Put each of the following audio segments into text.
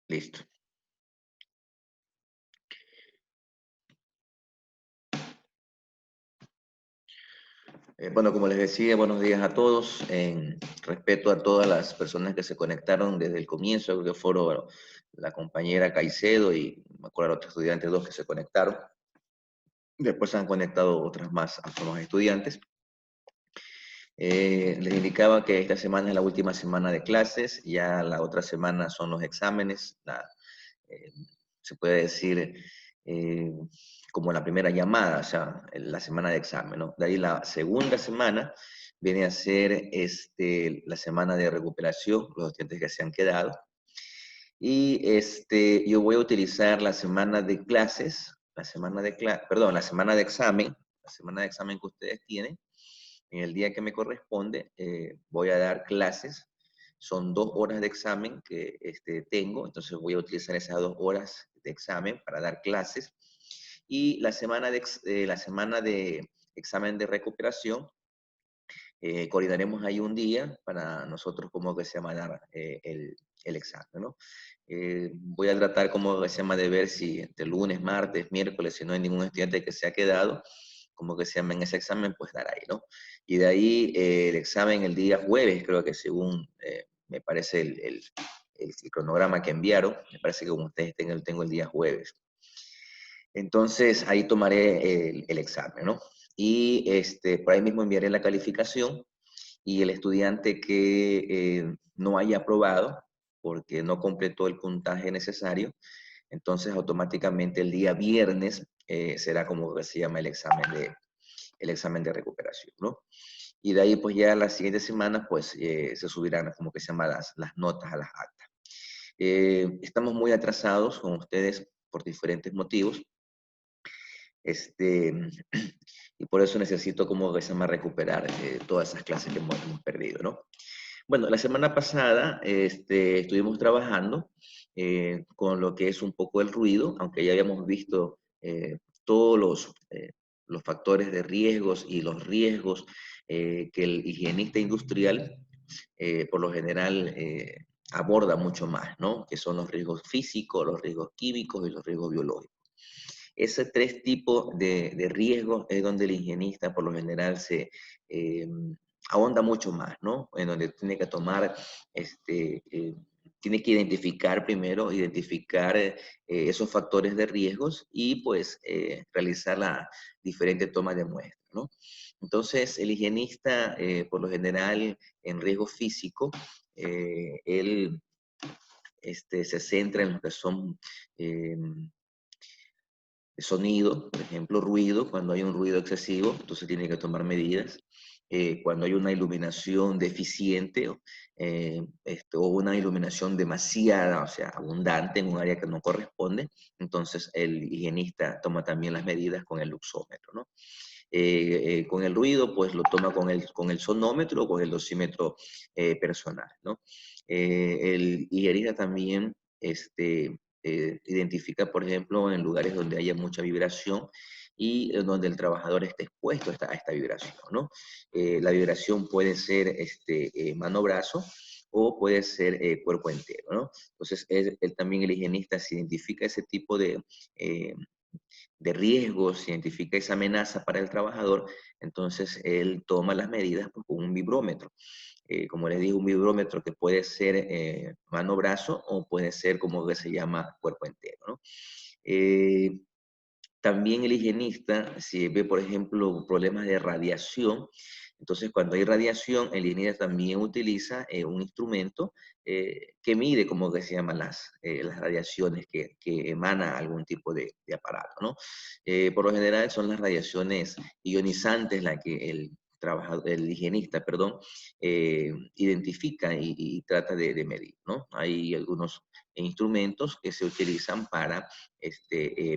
Listo. Bueno, como les decía, buenos días a todos. En respeto a todas las personas que se conectaron desde el comienzo, creo que fueron bueno, la compañera Caicedo y me acuerdo otros estudiantes, dos que se conectaron. Después se han conectado otras más, más estudiantes. Les indicaba que esta semana es la última semana de clases, ya la otra semana son los exámenes, eh, se puede decir eh, como la primera llamada, o sea, la semana de examen, ¿no? De ahí la segunda semana viene a ser la semana de recuperación, los estudiantes que se han quedado. Y yo voy a utilizar la semana de clases, perdón, la semana de examen que ustedes tienen, en el día que me corresponde, voy a dar clases. Son 2 horas de examen que tengo, entonces voy a utilizar esas 2 horas de examen para dar clases. Y la semana de examen de recuperación, coordinaremos ahí un día para nosotros, como que se llama, dar el examen, ¿no? Voy a tratar, como que se llama, de ver si entre lunes, martes, miércoles, si no hay ningún estudiante que se ha quedado, como que se llama en ese examen, pues dar ahí, ¿no? Y de ahí el examen el día jueves, creo que según me parece el cronograma que enviaron, me parece que como ustedes tengo el día jueves. Entonces ahí tomaré el examen, ¿no? Y por ahí mismo enviaré la calificación y el estudiante que no haya aprobado porque no completó el puntaje necesario, entonces automáticamente el día viernes será como que se llama el examen de recuperación, ¿no? Y de ahí pues ya las siguientes semanas pues se subirán como que se llama las notas a las actas. Estamos muy atrasados con ustedes por diferentes motivos. Este, y por eso necesito como que se llama recuperar todas esas clases que hemos perdido, ¿no? Bueno, la semana pasada estuvimos trabajando con lo que es un poco el ruido, aunque ya habíamos visto todos los factores de riesgos y los riesgos que el higienista industrial por lo general aborda mucho más, ¿no? Que son los riesgos físicos, los riesgos químicos y los riesgos biológicos. Ese tres tipos de riesgos es donde el higienista por lo general se eh, ahonda mucho más, ¿no? En donde tiene que tomar, tiene que identificar primero, identificar esos factores de riesgos y pues realizar la diferente toma de muestras, ¿no? Entonces, el higienista, por lo general, en riesgo físico, él se centra en lo que son eh, sonido, por ejemplo, ruido, cuando hay un ruido excesivo, entonces tiene que tomar medidas. Cuando hay una iluminación deficiente o una iluminación demasiada, o sea, abundante en un área que no corresponde, entonces el higienista toma también las medidas con el luxómetro, ¿no? Con el ruido, pues lo toma con el sonómetro o con el dosímetro personal, ¿no? El higienista también identifica, por ejemplo, en lugares donde haya mucha vibración y donde el trabajador esté expuesto a esta vibración, ¿no? La vibración puede ser mano-brazo o puede ser cuerpo entero, ¿no? Entonces, él también, el higienista, se identifica ese tipo eh, de riesgos, identifica esa amenaza para el trabajador, entonces él toma las medidas pues, con un vibrómetro. Como les digo, un vibrómetro que puede ser mano-brazo o puede ser como que se llama cuerpo entero, ¿no? Eh, También el higienista, si ve, por ejemplo, problemas de radiación, entonces cuando hay radiación, el higienista también utiliza un instrumento que mide, como que se llaman las radiaciones que emana algún tipo de aparato, ¿no? Por lo general son las radiaciones ionizantes las que el higienista, perdón, identifica y trata de medir, ¿no? Hay algunos instrumentos que se utilizan para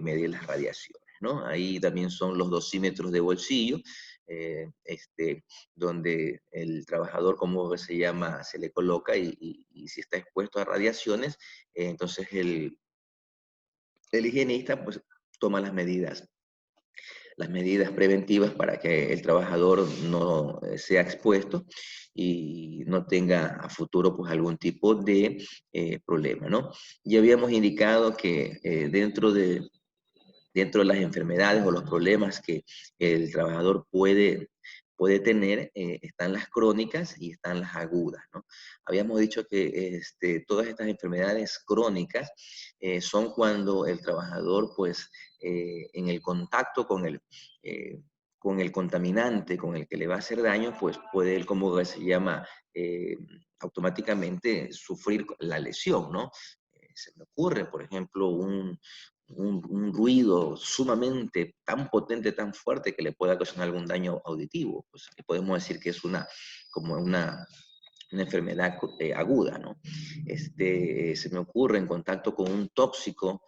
medir las radiaciones, ¿no? Ahí también son los dosímetros de bolsillo, eh, este, donde el trabajador, como se llama, se le coloca y si está expuesto a radiaciones, entonces el higienista pues toma las medidas las medidas preventivas para que el trabajador no sea expuesto y no tenga a futuro pues algún tipo de problema, ¿no? Ya habíamos indicado que dentro de las enfermedades o los problemas que el trabajador puede tener, están las crónicas y están las agudas, ¿no? Habíamos dicho que todas estas enfermedades crónicas son cuando el trabajador, pues, en el contacto con el contaminante, con el que le va a hacer daño, pues puede él, como se llama, eh, automáticamente sufrir la lesión, ¿no? Se me ocurre, por ejemplo, un ruido sumamente tan potente, tan fuerte que le pueda ocasionar algún daño auditivo. Pues podemos decir que es como una enfermedad aguda, ¿no? Se me ocurre en contacto con un tóxico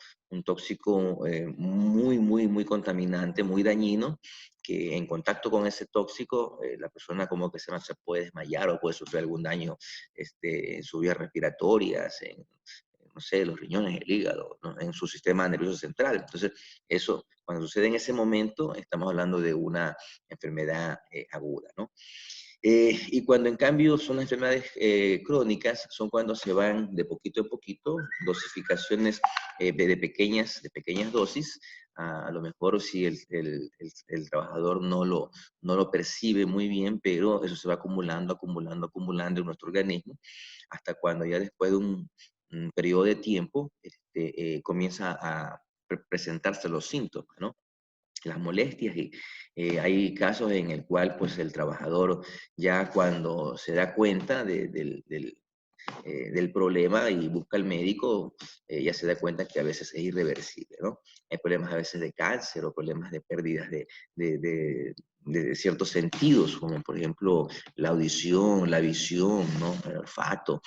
muy contaminante, muy dañino, que en contacto con ese tóxico, la persona como que se puede desmayar o puede sufrir algún daño en sus vías respiratorias, no sé, los riñones, el hígado, ¿no? En su sistema nervioso central. Entonces, eso, cuando sucede en ese momento, estamos hablando de una enfermedad aguda, ¿no? Y cuando en cambio son las enfermedades crónicas, son cuando se van de poquito en poquito, dosificaciones de pequeñas dosis. A lo mejor si el trabajador no lo percibe muy bien, pero eso se va acumulando en nuestro organismo, hasta cuando ya después de un periodo de tiempo comienza a presentarse los síntomas, ¿no? Las molestias y hay casos en el cual pues el trabajador ya cuando se da cuenta del problema y busca al médico, ya se da cuenta que a veces es irreversible, ¿no? Hay problemas a veces de cáncer o problemas de pérdidas de, de- de ciertos sentidos, como por ejemplo la audición, la visión, ¿no? El olfato,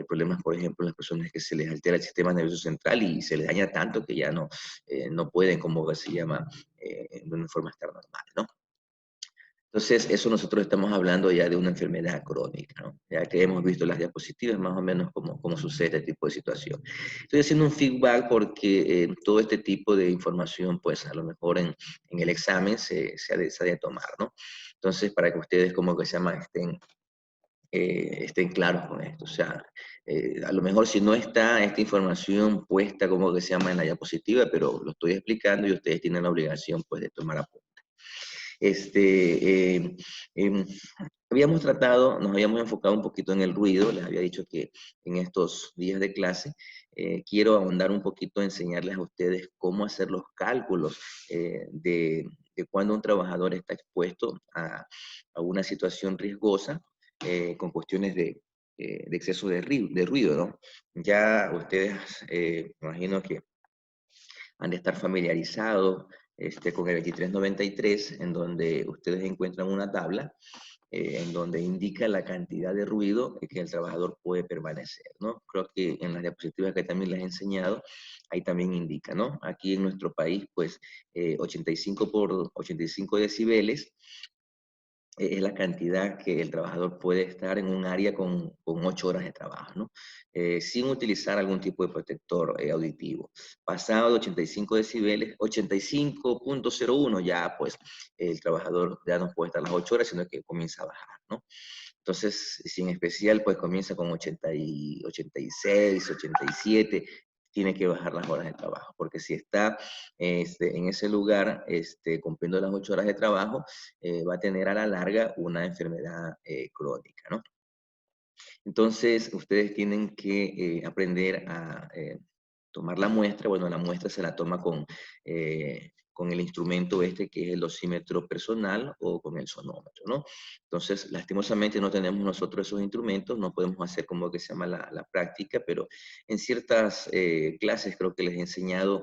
problemas, por ejemplo, en las personas que se les altera el sistema nervioso central y se les daña tanto que ya no pueden, como se llama, de una forma estar normal, ¿no? Entonces, eso nosotros estamos hablando ya de una enfermedad crónica, ¿no? Ya que hemos visto las diapositivas más o menos cómo sucede este tipo de situación. Estoy haciendo un feedback porque todo este tipo de información, pues a lo mejor en el examen se ha de tomar, ¿no? Entonces, para que ustedes, como que se llama, estén claros con esto. O sea, a lo mejor si no está esta información puesta, como que se llama, en la diapositiva, pero lo estoy explicando y ustedes tienen la obligación, pues, de tomar apuntes. Este, eh, em, nos habíamos enfocado un poquito en el ruido, les había dicho que en estos días de clase quiero ahondar un poquito, enseñarles a ustedes cómo hacer los cálculos de cuando un trabajador está expuesto a una situación riesgosa con cuestiones de exceso de ruido, ¿no? Ya ustedes, me imagino que han de estar familiarizados con el 2393, en donde ustedes encuentran una tabla en donde indica la cantidad de ruido que el trabajador puede permanecer, ¿no? Creo que en las diapositivas que también les he enseñado, ahí también indica, ¿no? Aquí en nuestro país, pues, 85 por 85 decibeles es la cantidad que el trabajador puede estar en un área con 8 horas de trabajo, ¿no? Sin utilizar algún tipo de protector auditivo. Pasado de 85 decibeles, 85.01, ya pues el trabajador ya no puede estar las 8 horas, sino que comienza a bajar, ¿no? Entonces, si en especial pues comienza con 86, 87, tiene que bajar las horas de trabajo, porque si está en ese lugar cumpliendo las 8 horas de trabajo, va a tener a la larga una enfermedad crónica, ¿no? Entonces, ustedes tienen que aprender a tomar la muestra. Bueno, la muestra se la toma con el instrumento que es el dosímetro personal o con el sonómetro, ¿no? Entonces, lastimosamente no tenemos nosotros esos instrumentos, no podemos hacer como que se llama la práctica, pero en ciertas clases creo que les he enseñado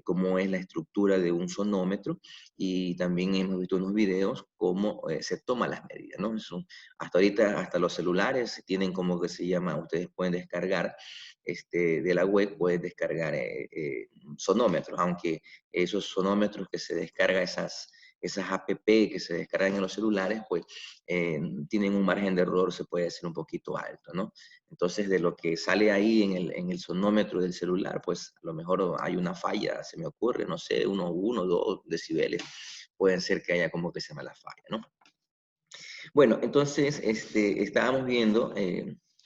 cómo es la estructura de un sonómetro y también hemos visto unos videos cómo se toman las medidas, ¿no? Hasta ahorita, hasta los celulares tienen como que se llama, ustedes pueden descargar de la web, pueden descargar sonómetros, aunque esos sonómetros que se descargan, esas app que se descargan en los celulares, pues tienen un margen de error, se puede decir un poquito alto, ¿no? Entonces, de lo que sale ahí en el sonómetro del celular, pues a lo mejor hay una falla, se me ocurre, no sé, 1, 2 decibeles, pueden ser que haya como que se llama la falla, ¿no? Bueno, entonces estábamos viendo,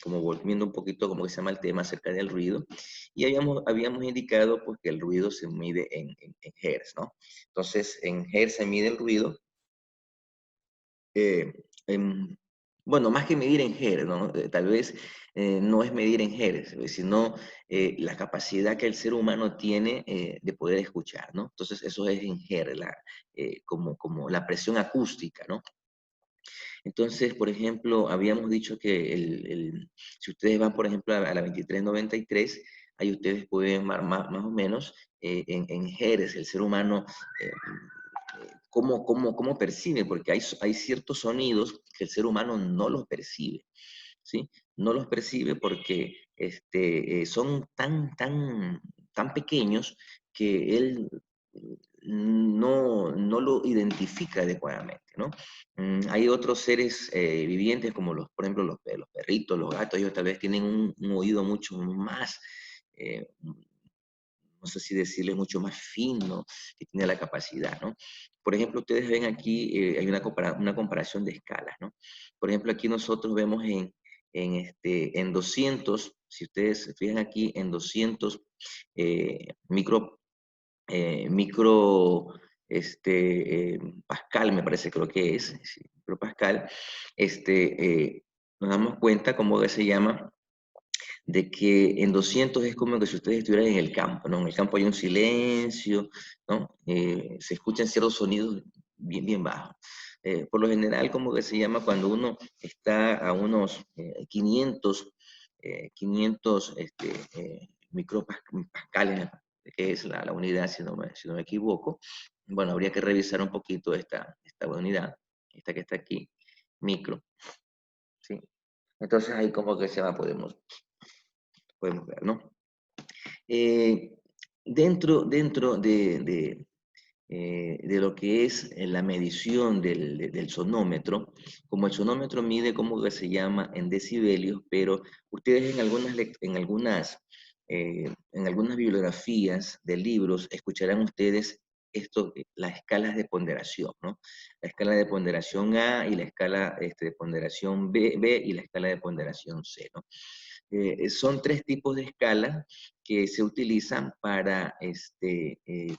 como volviendo un poquito como que se llama el tema acerca del ruido, y habíamos indicado pues que el ruido se mide en hertz, ¿no? Entonces, en hertz se mide el ruido, eh, en- bueno, más que medir en hertz, ¿no? Tal vez no es medir en hertz, sino la capacidad que el ser humano tiene de poder escuchar, ¿no? Entonces, eso es en hertz, como la presión acústica, ¿no? Entonces, por ejemplo, habíamos dicho que si ustedes van, por ejemplo, a la 2393, ahí ustedes pueden más o menos en hertz, el ser humano, cómo percibe, porque hay ciertos sonidos que el ser humano no los percibe, ¿sí? No los percibe porque son tan pequeños que él no lo identifica adecuadamente, ¿no? Hay otros seres vivientes como por ejemplo, los perritos, los gatos, ellos tal vez tienen un oído mucho más, no sé si decirle mucho más fino, que tiene la capacidad, ¿no? Por ejemplo, ustedes ven aquí, hay una comparación de escalas, ¿no? Por ejemplo, aquí nosotros vemos en 200, si ustedes se fijan aquí, en 200 micro, micro Pascal, me parece creo que es, sí, micro Pascal, nos damos cuenta cómo que se llama de que en 200 es como que si ustedes estuvieran en el campo, ¿no? En el campo hay un silencio, ¿no? Se escuchan ciertos sonidos bien bajos. Por lo general, como que se llama cuando uno está a unos 500 micropascales, que es la unidad, si no me equivoco. Bueno, habría que revisar un poquito esta unidad, esta que está aquí, micro, ¿sí? Entonces ahí como que se llama, podemos ver, ¿no? Eh, dentro de lo que es la medición del sonómetro, como el sonómetro mide, como que se llama, en decibelios, pero ustedes en algunas bibliografías de libros escucharán ustedes las escalas de ponderación, ¿no? La escala de ponderación A y la escala de ponderación B y la escala de ponderación C, ¿no? Son tres tipos de escalas que se utilizan para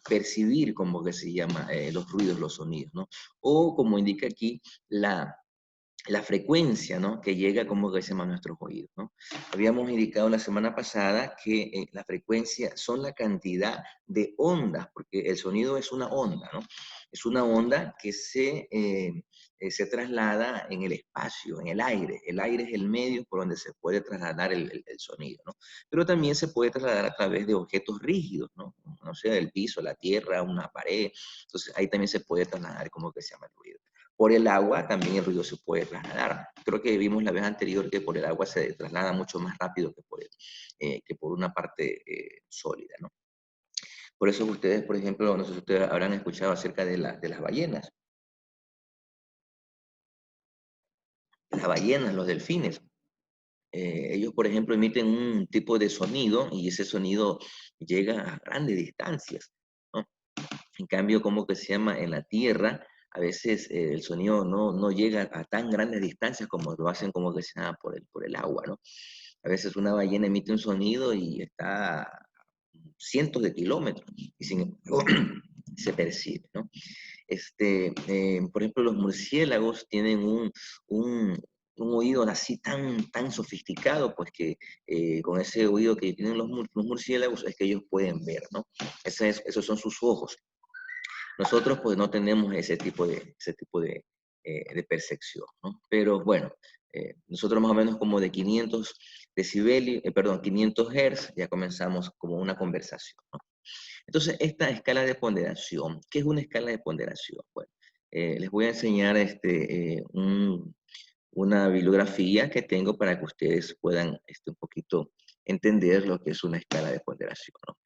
percibir, como que se llama, los ruidos, los sonidos, ¿no? O como indica aquí, la frecuencia, ¿no? Que llega, como que se llama, a nuestros oídos, ¿no? Habíamos indicado la semana pasada que la frecuencia son la cantidad de ondas, porque el sonido es una onda, ¿no? Es una onda que se traslada en el espacio, en el aire. El aire es el medio por donde se puede trasladar el sonido, ¿no? Pero también se puede trasladar a través de objetos rígidos, ¿no? No sé, el piso, la tierra, una pared. Entonces ahí también se puede trasladar, como que se llama, el ruido. Por el agua también el ruido se puede trasladar. Creo que vimos la vez anterior que por el agua se traslada mucho más rápido que por una parte sólida, ¿no? Por eso ustedes, por ejemplo, no sé si ustedes habrán escuchado acerca de las ballenas. Las ballenas, los delfines. Ellos, por ejemplo, emiten un tipo de sonido y ese sonido llega a grandes distancias, ¿no? En cambio, como que se llama en la Tierra, a veces el sonido no llega a tan grandes distancias como lo hacen, como que se llama, por el agua, ¿no? A veces una ballena emite un sonido y está a cientos de kilómetros y sin embargo se percibe, ¿no? Por ejemplo, los murciélagos tienen un, un oído así tan sofisticado, pues que con ese oído que tienen los murciélagos es que ellos pueden ver, ¿no? Esos son sus ojos. Nosotros pues no tenemos ese tipo de percepción, ¿no? Pero bueno, nosotros más o menos como de 500 decibelios, perdón, 500 Hz, ya comenzamos como una conversación, ¿no? Entonces, esta escala de ponderación, ¿qué es una escala de ponderación? Bueno, les voy a enseñar una bibliografía que tengo para que ustedes puedan un poquito entender lo que es una escala de ponderación, ¿no?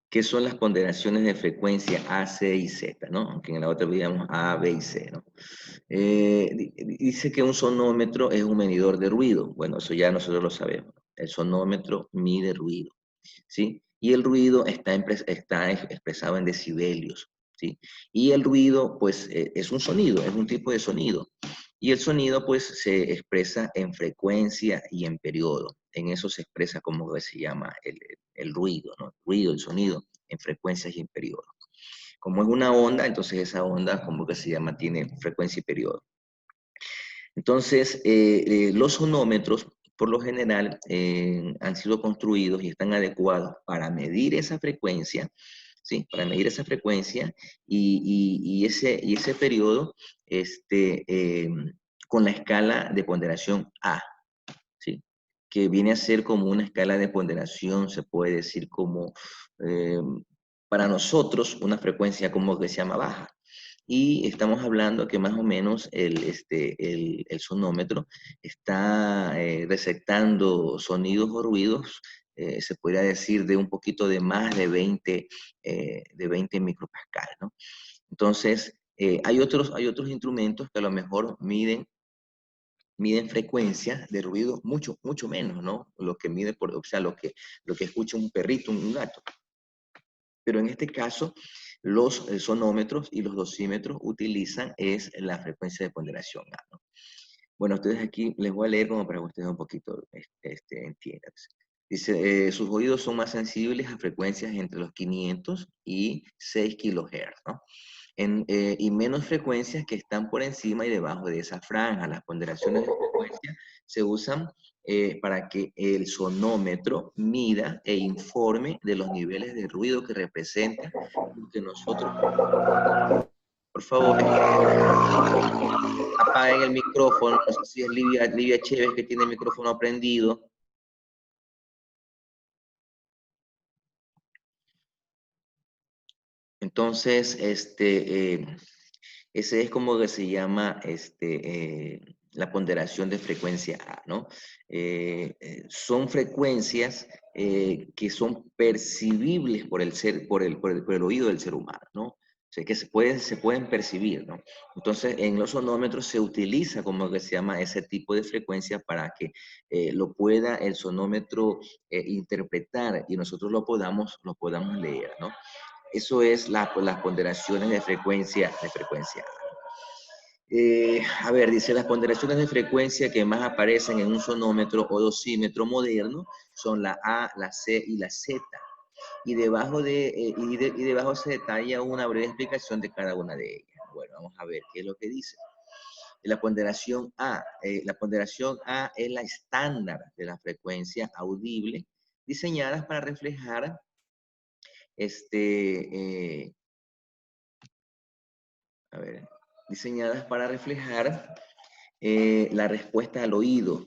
¿Qué son las ponderaciones de frecuencia A, C y Z, ¿no? Aunque en la otra veíamos A, B y C, ¿no? Dice que un sonómetro es un medidor de ruido. Bueno, eso ya nosotros lo sabemos. El sonómetro mide ruido, ¿sí? Y el ruido está expresado en decibelios, ¿sí? Y el ruido, pues, es un sonido, es un tipo de sonido. Y el sonido, pues, se expresa en frecuencia y en periodo. En eso se expresa como que se llama el ruido, ¿no? El ruido, el sonido, en frecuencias y en periodo. Como es una onda, entonces esa onda, como que se llama, tiene frecuencia y periodo. Entonces, los sonómetros, por lo general, han sido construidos y están adecuados para medir esa frecuencia, ¿sí? Para medir esa frecuencia y ese periodo con la escala de ponderación A, ¿sí? Que viene a ser como una escala de ponderación, se puede decir como, eh, para nosotros, una frecuencia como que se llama baja. Y estamos hablando que más o menos el sonómetro está receptando sonidos o ruidos, se podría decir de un poquito de más de 20 micropascal, ¿no? Entonces, hay otros instrumentos que a lo mejor miden frecuencias de ruido mucho, mucho menos, ¿no? Lo que mide o sea, lo que escucha un perrito, un gato. Pero en este caso, los sonómetros y los dosímetros utilizan es la frecuencia de ponderación A, ¿no? Bueno, ustedes aquí les voy a leer como para que ustedes un poquito entiendan. Dice, sus oídos son más sensibles a frecuencias entre los 500 y 6 kilohertz, ¿no? Y menos frecuencias que están por encima y debajo de esa franja. Las ponderaciones de frecuencia se usan para que el sonómetro mida e informe de los niveles de ruido que representa lo que nosotros... Por favor, apaguen el micrófono. No sé si es Livia Chévez que tiene el micrófono prendido. Entonces, ese es como que se llama la ponderación de frecuencia A, ¿no? Son frecuencias que son percibibles por el oído del ser humano, ¿no? O sea, que se pueden percibir, ¿no? Entonces, en los sonómetros se utiliza como que se llama ese tipo de frecuencia para que lo pueda el sonómetro interpretar y nosotros lo podamos leer, ¿no? Eso es las ponderaciones de frecuencia, A ver, dice, las ponderaciones de frecuencia que más aparecen en un sonómetro o dosímetro moderno son la A, la C y la Z. Y debajo se detalla una breve explicación de cada una de ellas. Bueno, vamos a ver qué es lo que dice. La ponderación A es la estándar de la frecuencia audible, diseñadas para reflejar este, eh, a ver, diseñadas para reflejar la respuesta al oído,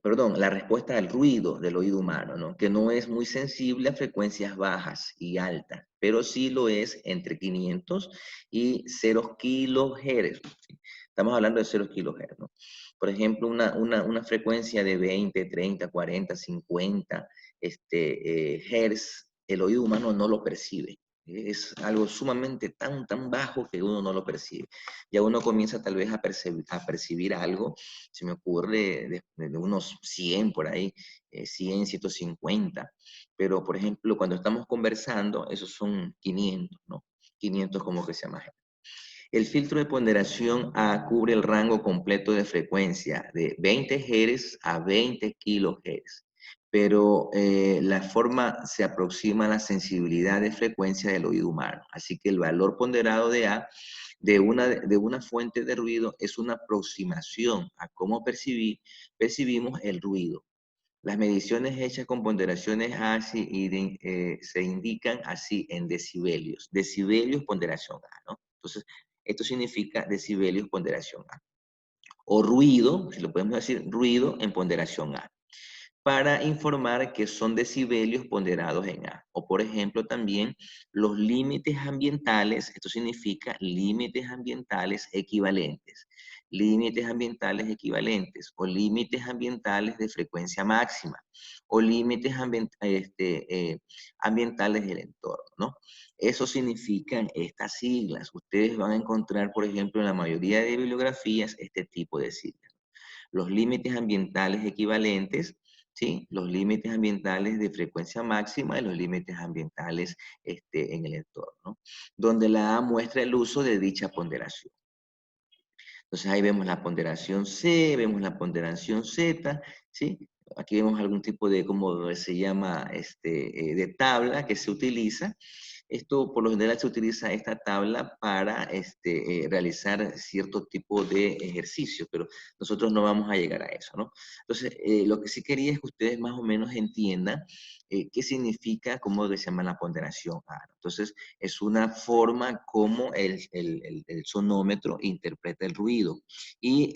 perdón, la respuesta al ruido del oído humano, ¿no? Que no es muy sensible a frecuencias bajas y altas, pero sí lo es entre 500 y 0 kilohertz. ¿Sí? Estamos hablando de 0 kilohertz, ¿no? Por ejemplo, una frecuencia de 20, 30, 40, 50 hertz, el oído humano no lo percibe. Es algo sumamente tan bajo que uno no lo percibe. Ya uno comienza tal vez a percibir algo, se me ocurre de unos 100 por ahí, 100, 150. Pero, por ejemplo, cuando estamos conversando, esos son 500, ¿no? 500 como que se llama. El filtro de ponderación A cubre el rango completo de frecuencia de 20 Hz a 20 kHz, pero la forma se aproxima a la sensibilidad de frecuencia del oído humano. Así que el valor ponderado de A de una fuente de ruido es una aproximación a cómo percibimos el ruido. Las mediciones hechas con ponderaciones A se indican así en decibelios. Decibelios, ponderación A, ¿no? Entonces, esto significa decibelios, ponderación A. O ruido, si lo podemos decir, ruido en ponderación A, para informar que son decibelios ponderados en A. O por ejemplo también los límites ambientales, esto significa límites ambientales equivalentes. Límites ambientales equivalentes o límites ambientales de frecuencia máxima o límites ambientales del entorno, ¿no? Eso significan estas siglas. Ustedes van a encontrar, por ejemplo, en la mayoría de bibliografías este tipo de siglas. Los límites ambientales equivalentes ¿sí? Los límites ambientales de frecuencia máxima y los límites ambientales en el entorno, donde la A muestra el uso de dicha ponderación. Entonces ahí vemos la ponderación C, vemos la ponderación Z, ¿sí? Aquí vemos algún tipo de, como se llama, de tabla que se utiliza. Esto, por lo general, se utiliza esta tabla para realizar cierto tipo de ejercicio, pero nosotros no vamos a llegar a eso, ¿no? Entonces, lo que sí quería es que ustedes más o menos entiendan qué significa, cómo se llama la ponderación A. Entonces, es una forma como el sonómetro interpreta el ruido y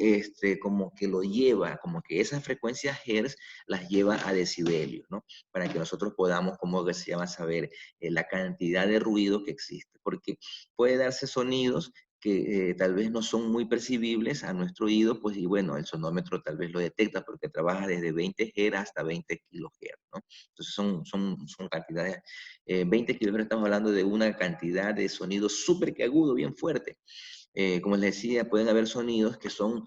como que lo lleva, como que esas frecuencias Hertz las lleva a decibelios, ¿no? Para que nosotros podamos, como se llama, saber la cantidad de ruido que existe, porque puede darse sonidos que tal vez no son muy percibibles a nuestro oído, pues y bueno, el sonómetro tal vez lo detecta porque trabaja desde 20 Hz hasta 20 kHz, ¿no? Entonces son cantidades, 20 kHz estamos hablando de una cantidad de sonido súper que agudo, bien fuerte. Como les decía, pueden haber sonidos que son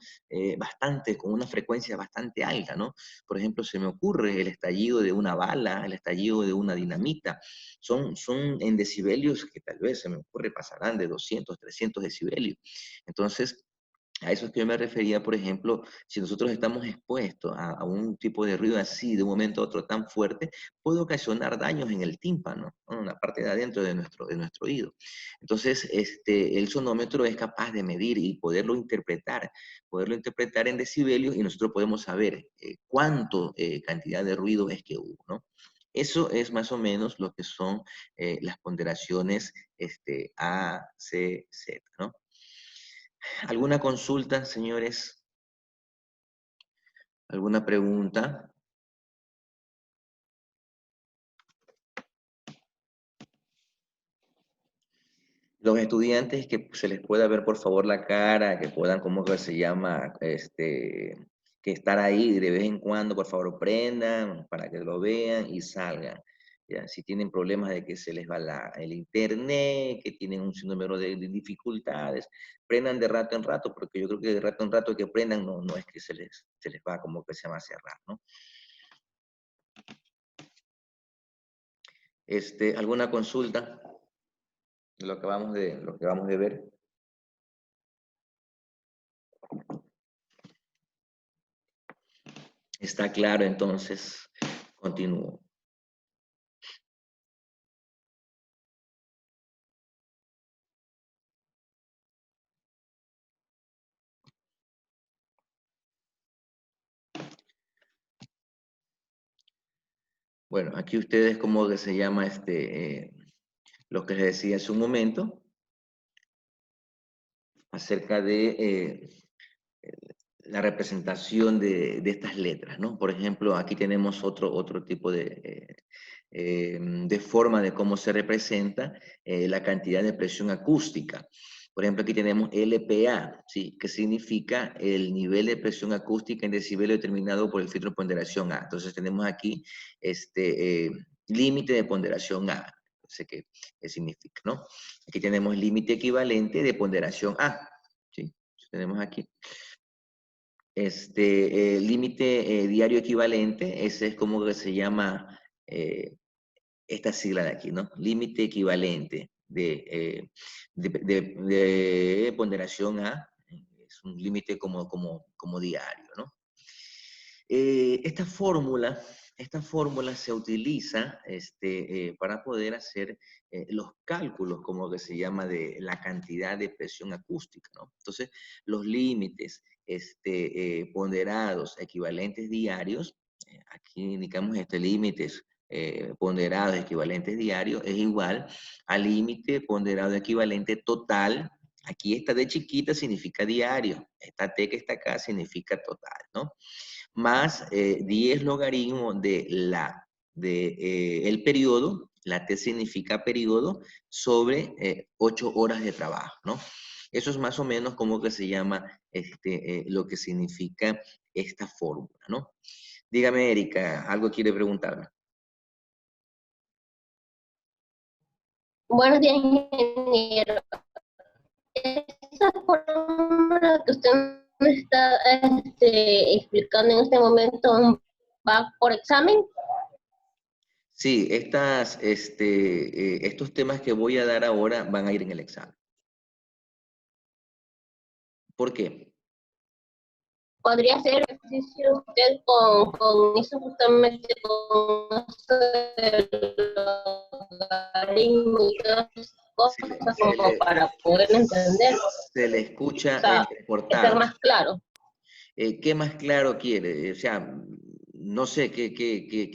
bastante, con una frecuencia bastante alta, ¿no? Por ejemplo, se me ocurre el estallido de una bala, el estallido de una dinamita. Son en decibelios que tal vez se me ocurre pasarán de 200, 300 decibelios. Entonces, a eso es que yo me refería, por ejemplo, si nosotros estamos expuestos a un tipo de ruido así, de un momento a otro tan fuerte, puede ocasionar daños en el tímpano, ¿no? En la parte de adentro de nuestro oído. Entonces, el sonómetro es capaz de medir y poderlo interpretar en decibelios y nosotros podemos saber cuánto cantidad de ruido es que hubo, ¿no? Eso es más o menos lo que son las ponderaciones A, C, Z, ¿no? ¿Alguna consulta, señores? ¿Alguna pregunta? Los estudiantes que se les pueda ver por favor la cara, que puedan, ¿cómo que se llama? Que estar ahí de vez en cuando, por favor, prendan para que lo vean y salgan. Ya, si tienen problemas de que se les va el internet, que tienen un sinnúmero de dificultades, prendan de rato en rato, porque yo creo que de rato en rato que prendan no es que se les va como que se va a cerrar, ¿no? ¿Alguna consulta? Lo que vamos de ver. Está claro, entonces, continúo. Bueno, aquí ustedes, ¿cómo que se llama lo que les decía hace un momento, acerca de la representación de estas letras, ¿no? Por ejemplo, aquí tenemos otro tipo de forma de cómo se representa la cantidad de presión acústica. Por ejemplo, aquí tenemos LPA, ¿sí? Que significa el nivel de presión acústica en decibelio determinado por el filtro de ponderación A. Entonces tenemos aquí límite de ponderación A. No sé qué significa, ¿no? Aquí tenemos límite equivalente de ponderación A, ¿sí? Tenemos aquí límite diario equivalente, ese es como que se llama esta sigla de aquí, ¿no? Límite equivalente de ponderación A, es un límite como diario, ¿no? Esta fórmula se utiliza para poder hacer los cálculos, como que se llama, de la cantidad de presión acústica, ¿no? Entonces, los límites ponderados equivalentes diarios, aquí indicamos límites ponderados equivalentes diarios, es igual al límite ponderado equivalente total. Aquí esta de chiquita significa diario, esta T que está acá significa total, ¿no? Más 10 logaritmos el periodo, la T significa periodo, sobre 8 horas de trabajo, ¿no? Eso es más o menos como que se llama lo que significa esta fórmula, ¿no? Dígame, Erika, ¿algo quiere preguntarme? Buenos días, ingeniero. Esa fórmula que usted me está explicando en este momento ¿Va por examen? Sí, estos temas que voy a dar ahora van a ir en el examen. ¿Por qué? ¿Podría hacer ejercicio usted con eso justamente, con eso de logaritmo y todas esas Se cosas le, se como le- para poder entender? se le O escucha sea, ser entrecortado. más claro. ¿Qué más claro quiere? O sea, no sé qué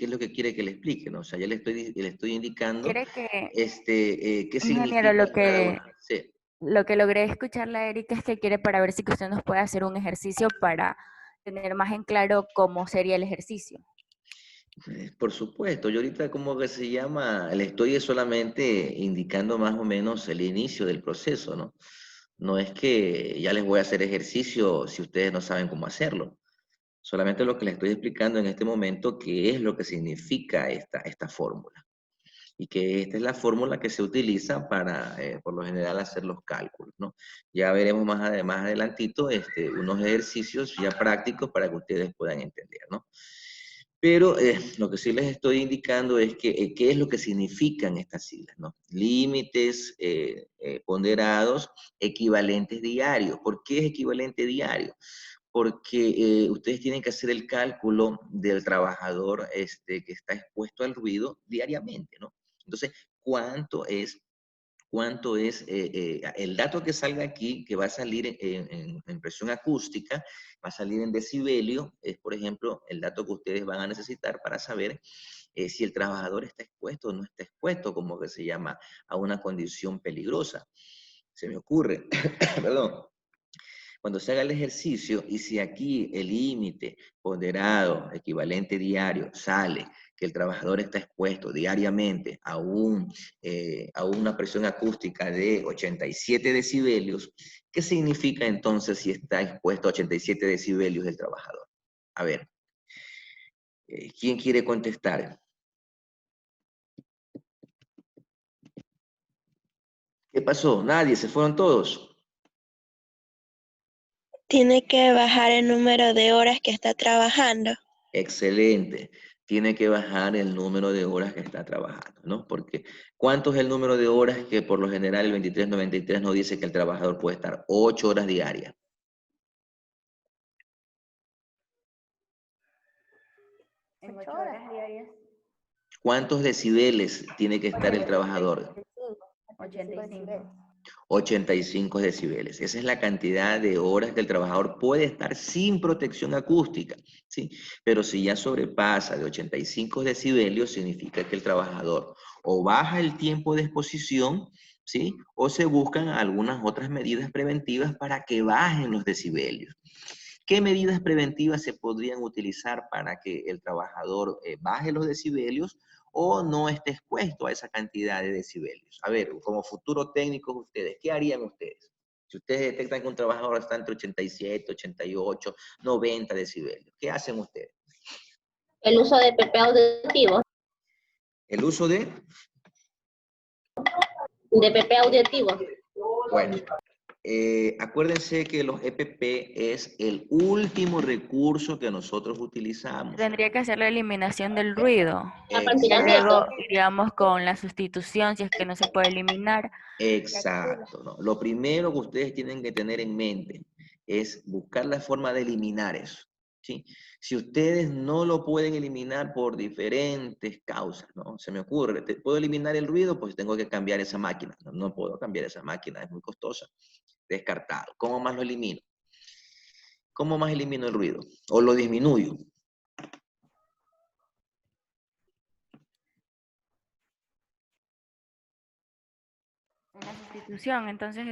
es lo que quiere que le explique, ¿no? O sea, ya le estoy indicando Quiere que, qué ingeniero, significa cada una. Sí. lo que logré escucharle a Erika es que quiere para ver si que usted nos puede hacer un ejercicio para tener más en claro cómo sería el ejercicio. Por supuesto, yo ahorita como que se llama, le estoy solamente indicando más o menos el inicio del proceso, ¿no? No es que ya les voy a hacer ejercicio si ustedes no saben cómo hacerlo. Solamente lo que les estoy explicando en este momento, qué es lo que significa esta fórmula. Y que esta es la fórmula que se utiliza para, por lo general, hacer los cálculos, ¿no? Ya veremos más adelantito unos ejercicios ya prácticos para que ustedes puedan entender, ¿no? Pero lo que sí les estoy indicando es que, qué es lo que significan estas siglas, ¿no? Límites ponderados equivalentes diarios. ¿Por qué es equivalente diario? Porque ustedes tienen que hacer el cálculo del trabajador que está expuesto al ruido diariamente, ¿no? Entonces, cuánto es el dato que salga aquí, que va a salir en presión acústica, va a salir en decibelio, es por ejemplo el dato que ustedes van a necesitar para saber si el trabajador está expuesto o no está expuesto, como que se llama, a una condición peligrosa. Se me ocurre, perdón, cuando se haga el ejercicio y si aquí el límite ponderado, equivalente diario, sale que el trabajador está expuesto diariamente a una presión acústica de 87 decibelios, ¿qué significa entonces si está expuesto a 87 decibelios el trabajador? A ver, ¿quién quiere contestar? ¿Qué pasó? Nadie, se fueron todos. Tiene que bajar el número de horas que está trabajando. Excelente. Tiene que bajar el número de horas que está trabajando, ¿no? Porque ¿cuánto es el número de horas que por lo general el 2393 nos dice que el trabajador puede estar? 8 horas diarias. En 8 horas diarias. ¿Cuántos decibeles tiene que estar el trabajador? 85. 85 decibeles. Esa es la cantidad de horas que el trabajador puede estar sin protección acústica, ¿sí? Pero si ya sobrepasa de 85 decibelios, significa que el trabajador o baja el tiempo de exposición, ¿sí? O se buscan algunas otras medidas preventivas para que bajen los decibelios. ¿Qué medidas preventivas se podrían utilizar para que el trabajador baje los decibelios o no esté expuesto a esa cantidad de decibelios? A ver, como futuros técnicos ustedes, ¿qué harían ustedes? Si ustedes detectan que un trabajador está entre 87, 88, 90 decibelios, ¿qué hacen ustedes? El uso de PP auditivo. El uso De PP auditivo. bueno, acuérdense que los EPP es el último recurso que nosotros utilizamos. Tendría que hacer la eliminación del ruido. Y Apantallamiento. luego iríamos con la sustitución, si es que no se puede eliminar. Exacto, ¿no? Lo primero que ustedes tienen que tener en mente es buscar la forma de eliminar eso, ¿sí? Si ustedes no lo pueden eliminar por diferentes causas, ¿no? Se me ocurre, ¿puedo eliminar el ruido? Pues tengo que cambiar esa máquina. No, no puedo cambiar esa máquina, es muy costosa. Descartado. ¿Cómo más lo elimino? ¿Cómo más elimino el ruido? ¿O lo disminuyo? Una sustitución, entonces,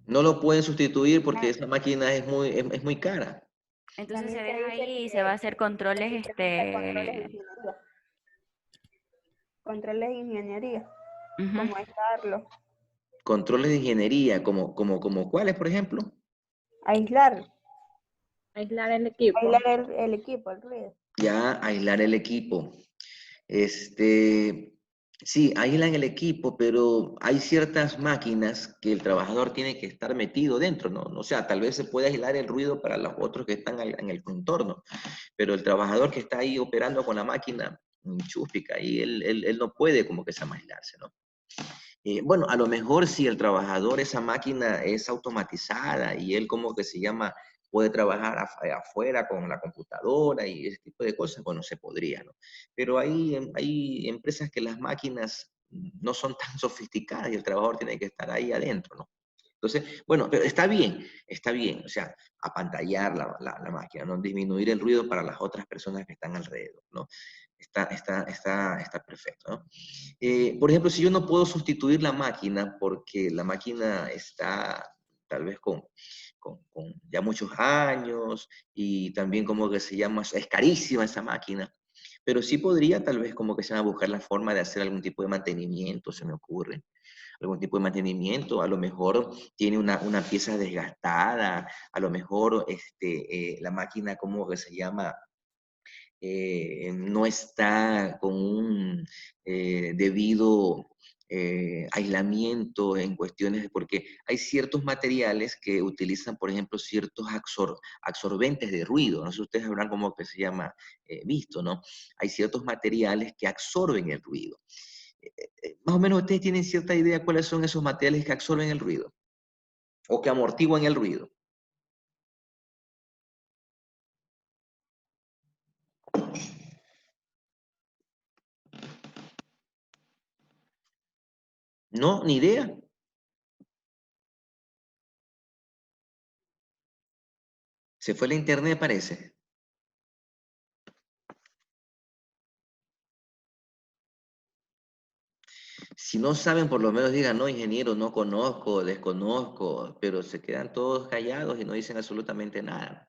No lo pueden sustituir porque esa máquina es muy cara. entonces se deja ahí y se va a hacer controles, Controles de ingeniería, ujú. como aislarlo, Controles de ingeniería, como ¿cuáles, por ejemplo? aislar, Aislar el equipo. aislar el equipo, el ruido. Ya, aislar el equipo. Este, Sí, aíslan el equipo, pero hay ciertas máquinas que el trabajador tiene que estar metido dentro, ¿no? O sea, tal vez se puede aislar el ruido para los otros que están en el contorno, pero el trabajador que está ahí operando con la máquina, chúspica, y él no puede como que se aislarse, ¿no? Bueno, a lo mejor si el trabajador, esa máquina es automatizada y él como que se llama, puede trabajar afuera con la computadora y ese tipo de cosas, bueno, se podría, ¿no? Pero hay empresas que las máquinas no son tan sofisticadas y el trabajador tiene que estar ahí adentro, ¿no? Entonces, bueno, pero está bien, o sea, apantallar la máquina, ¿no? Disminuir el ruido para las otras personas que están alrededor, ¿no? Está perfecto, ¿no? Por ejemplo, si yo no puedo sustituir la máquina porque la máquina está tal vez con ya muchos años y también como que se llama, es carísima esa máquina, pero sí podría tal vez como que se llama buscar la forma de hacer algún tipo de mantenimiento, se me ocurre algún tipo de mantenimiento, a lo mejor tiene una pieza desgastada, a lo mejor la máquina, ¿cómo que se llama? No está con un debido aislamiento en cuestiones de, porque hay ciertos materiales que utilizan, por ejemplo, ciertos absorbentes de ruido, no sé si ustedes habrán como que se llama visto, ¿no? Hay ciertos materiales que absorben el ruido. Más o menos ustedes tienen cierta idea cuáles son esos materiales que absorben el ruido o que amortiguan el ruido. No, ni idea. Se fue la internet, parece. Si no saben, por lo menos digan, no, ingeniero, no conozco, desconozco, pero se quedan todos callados y no dicen absolutamente nada.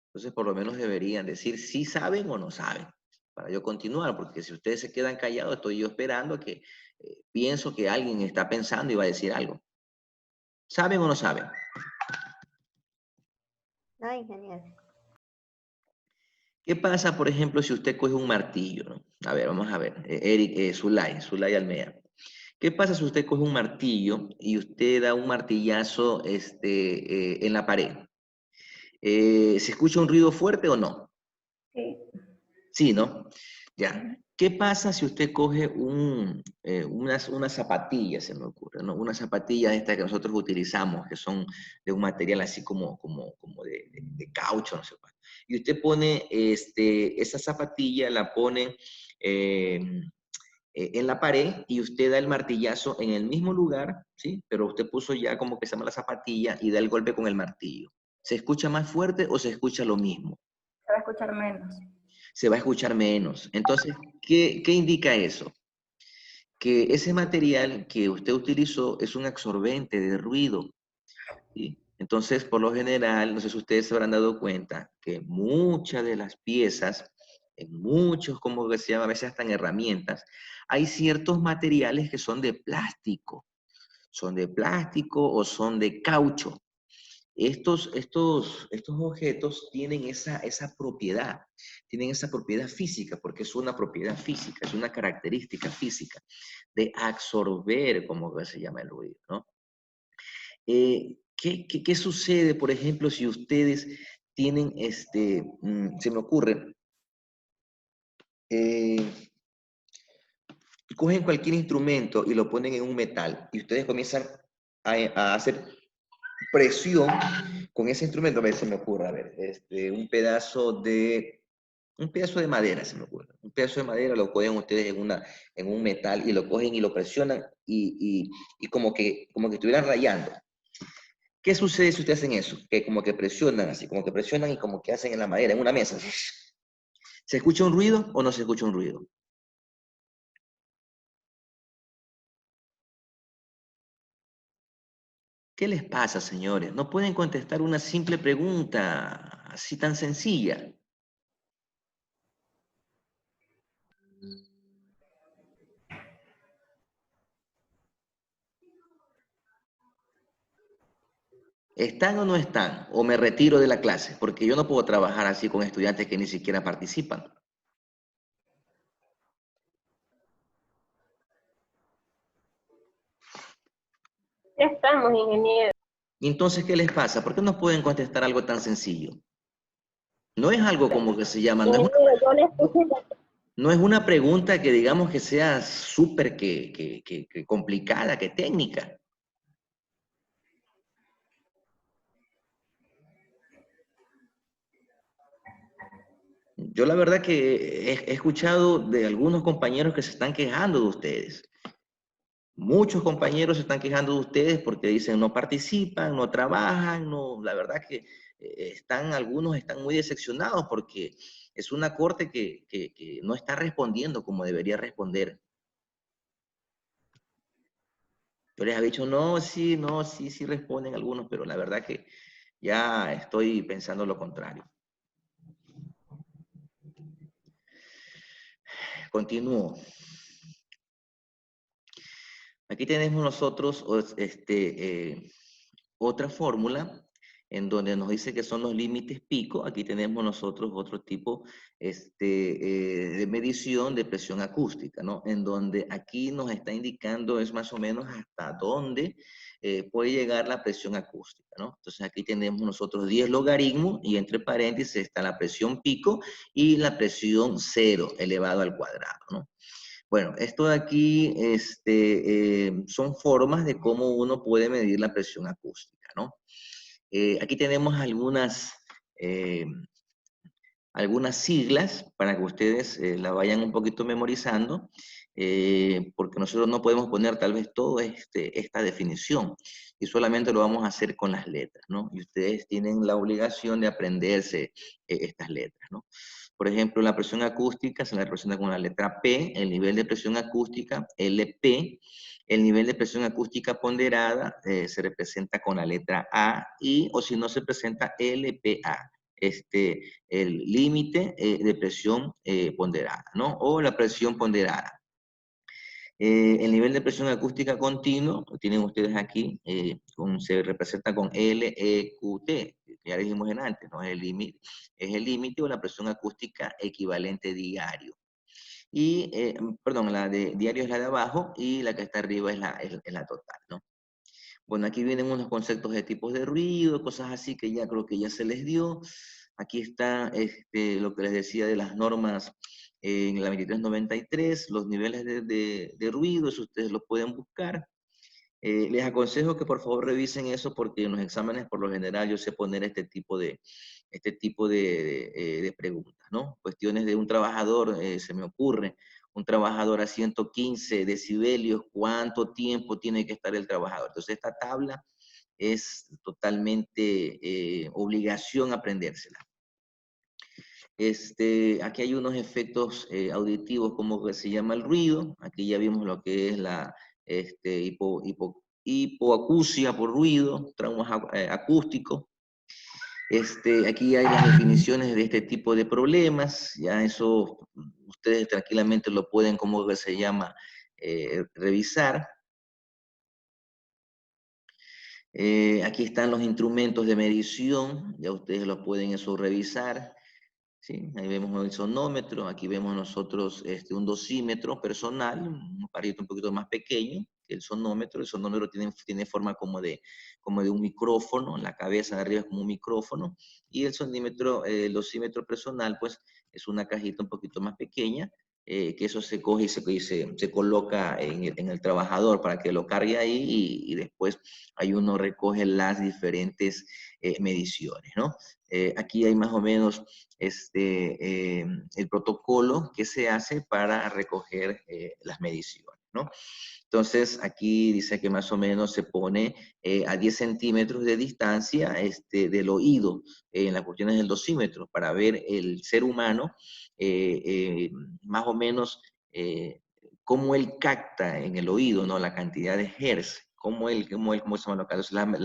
Entonces, por lo menos deberían decir si saben o no saben, para yo continuar, porque si ustedes se quedan callados, estoy yo esperando que pienso que alguien está pensando y va a decir algo. ¿Saben o no saben? No, ingeniero. ¿Qué pasa, por ejemplo, si usted coge un martillo, ¿no? A ver, vamos a ver. Eric, Zulay Almea. ¿Qué pasa si usted coge un martillo y usted da un martillazo en la pared? ¿Se escucha un ruido fuerte o no? Sí. Sí, ¿no? Ya. Ujú. ¿Qué pasa si usted coge unas zapatillas, se me ocurre, ¿no? Unas zapatillas estas que nosotros utilizamos, que son de un material así como de caucho, no sé cuál. Y usted pone esa zapatilla, la pone en la pared y usted da el martillazo en el mismo lugar, ¿sí? Pero usted puso ya como que se llama la zapatilla y da el golpe con el martillo. ¿Se escucha más fuerte o se escucha lo mismo? Se va a escuchar menos. Se va a escuchar menos. Entonces, ¿qué indica eso? Que ese material que usted utilizó es un absorbente de ruido, ¿sí? Entonces, por lo general, no sé si ustedes se habrán dado cuenta que muchas de las piezas, en muchos, como que se llama, a veces hasta en herramientas, hay ciertos materiales que son de plástico o son de caucho. Estos objetos tienen esa propiedad física, porque es una propiedad física, es una característica física de absorber, como se llama el ruido, ¿no? ¿Qué sucede, por ejemplo, si ustedes tienen, se me ocurre, eh, cogen cualquier instrumento y lo ponen en un metal y ustedes comienzan a hacer presión con ese instrumento, a ver, se me ocurre, a ver, un pedazo de madera, se me ocurre, un pedazo de madera lo cogen ustedes en un metal y lo cogen y lo presionan y como que estuvieran rayando. ¿Qué sucede si ustedes hacen eso? Que como que presionan así, como que presionan y como que hacen en la madera, en una mesa. ¿Se escucha un ruido o no se escucha un ruido? ¿Qué les pasa, señores? No pueden contestar una simple pregunta así tan sencilla. ¿Están o no están? ¿O me retiro de la clase? Porque yo no puedo trabajar así con estudiantes que ni siquiera participan. Ya estamos, ingeniero. ¿Y entonces qué les pasa? ¿Por qué no pueden contestar algo tan sencillo? No es algo como que se llama, Ingeniero, yo les puse no es una pregunta que digamos que sea súper que complicada, que técnica. Yo la verdad que he escuchado de algunos compañeros que se están quejando de ustedes. Muchos compañeros se están quejando de ustedes porque dicen no participan, no trabajan, no, la verdad que algunos están muy decepcionados porque es una corte que no está respondiendo como debería responder. Yo les había dicho, no, sí, sí responden algunos, pero la verdad que ya estoy pensando lo contrario. Continúo. Aquí tenemos nosotros otra fórmula en donde nos dice que son los límites pico. Aquí tenemos nosotros otro tipo de medición de presión acústica, ¿no? En donde aquí nos está indicando es más o menos hasta dónde puede llegar la presión acústica, ¿no? Entonces aquí tenemos nosotros 10 logaritmos y entre paréntesis está la presión pico y la presión cero elevado al cuadrado, ¿no? Bueno, esto de aquí son formas de cómo uno puede medir la presión acústica, ¿no? Aquí tenemos eh, algunas siglas para que ustedes la vayan un poquito memorizando, porque nosotros no podemos poner tal vez toda esta definición y solamente lo vamos a hacer con las letras, ¿no? Y ustedes tienen la obligación de aprenderse estas letras, ¿no? Por ejemplo, la presión acústica se la representa con la letra P, el nivel de presión acústica, LP, el nivel de presión acústica ponderada se representa con la letra A y, o si no se presenta, LPA. El límite de presión ponderada, ¿no? O la presión ponderada. El nivel de presión acústica continuo, lo tienen ustedes aquí, se representa con LEQT, que ya dijimos en antes, ¿no? Es el límite o la presión acústica equivalente diario. Y, perdón, la de diario es la de abajo y la que está arriba es la total, ¿no? Bueno, aquí vienen unos conceptos de tipos de ruido, cosas así que ya creo que ya se les dio. Aquí está lo que les decía de las normas en la 2393, los niveles de ruido, eso ustedes lo pueden buscar. Les aconsejo que por favor revisen eso porque en los exámenes por lo general yo sé poner este tipo de preguntas, ¿no? Cuestiones de un trabajador, se me ocurre, un trabajador a 115 decibelios, ¿cuánto tiempo tiene que estar el trabajador? Entonces esta tabla es totalmente obligación aprendérsela. Aquí hay unos efectos auditivos, como que se llama el ruido. Aquí ya vimos lo que es la hipoacusia por ruido, traumas acústicos. Aquí hay las definiciones de este tipo de problemas. Ya eso ustedes tranquilamente lo pueden, como que se llama, revisar. Aquí están los instrumentos de medición. Ya ustedes los pueden eso revisar. ¿Sí? Ahí vemos el sonómetro, aquí vemos nosotros un dosímetro personal, un aparito un poquito más pequeño que el sonómetro tiene forma como de un micrófono, la cabeza de arriba es como un micrófono, y el dosímetro personal pues es una cajita un poquito más pequeña, que eso se coge y se coloca en el trabajador para que lo cargue ahí y después ahí uno recoge las diferentes mediciones, ¿no? Aquí hay más o menos el protocolo que se hace para recoger las mediciones, ¿no? Entonces, aquí dice que más o menos se pone a 10 centímetros de distancia del oído en las cuestiones del dosímetro para ver el ser humano más o menos cómo él capta en el oído, ¿no? La cantidad de hertz, cómo se llama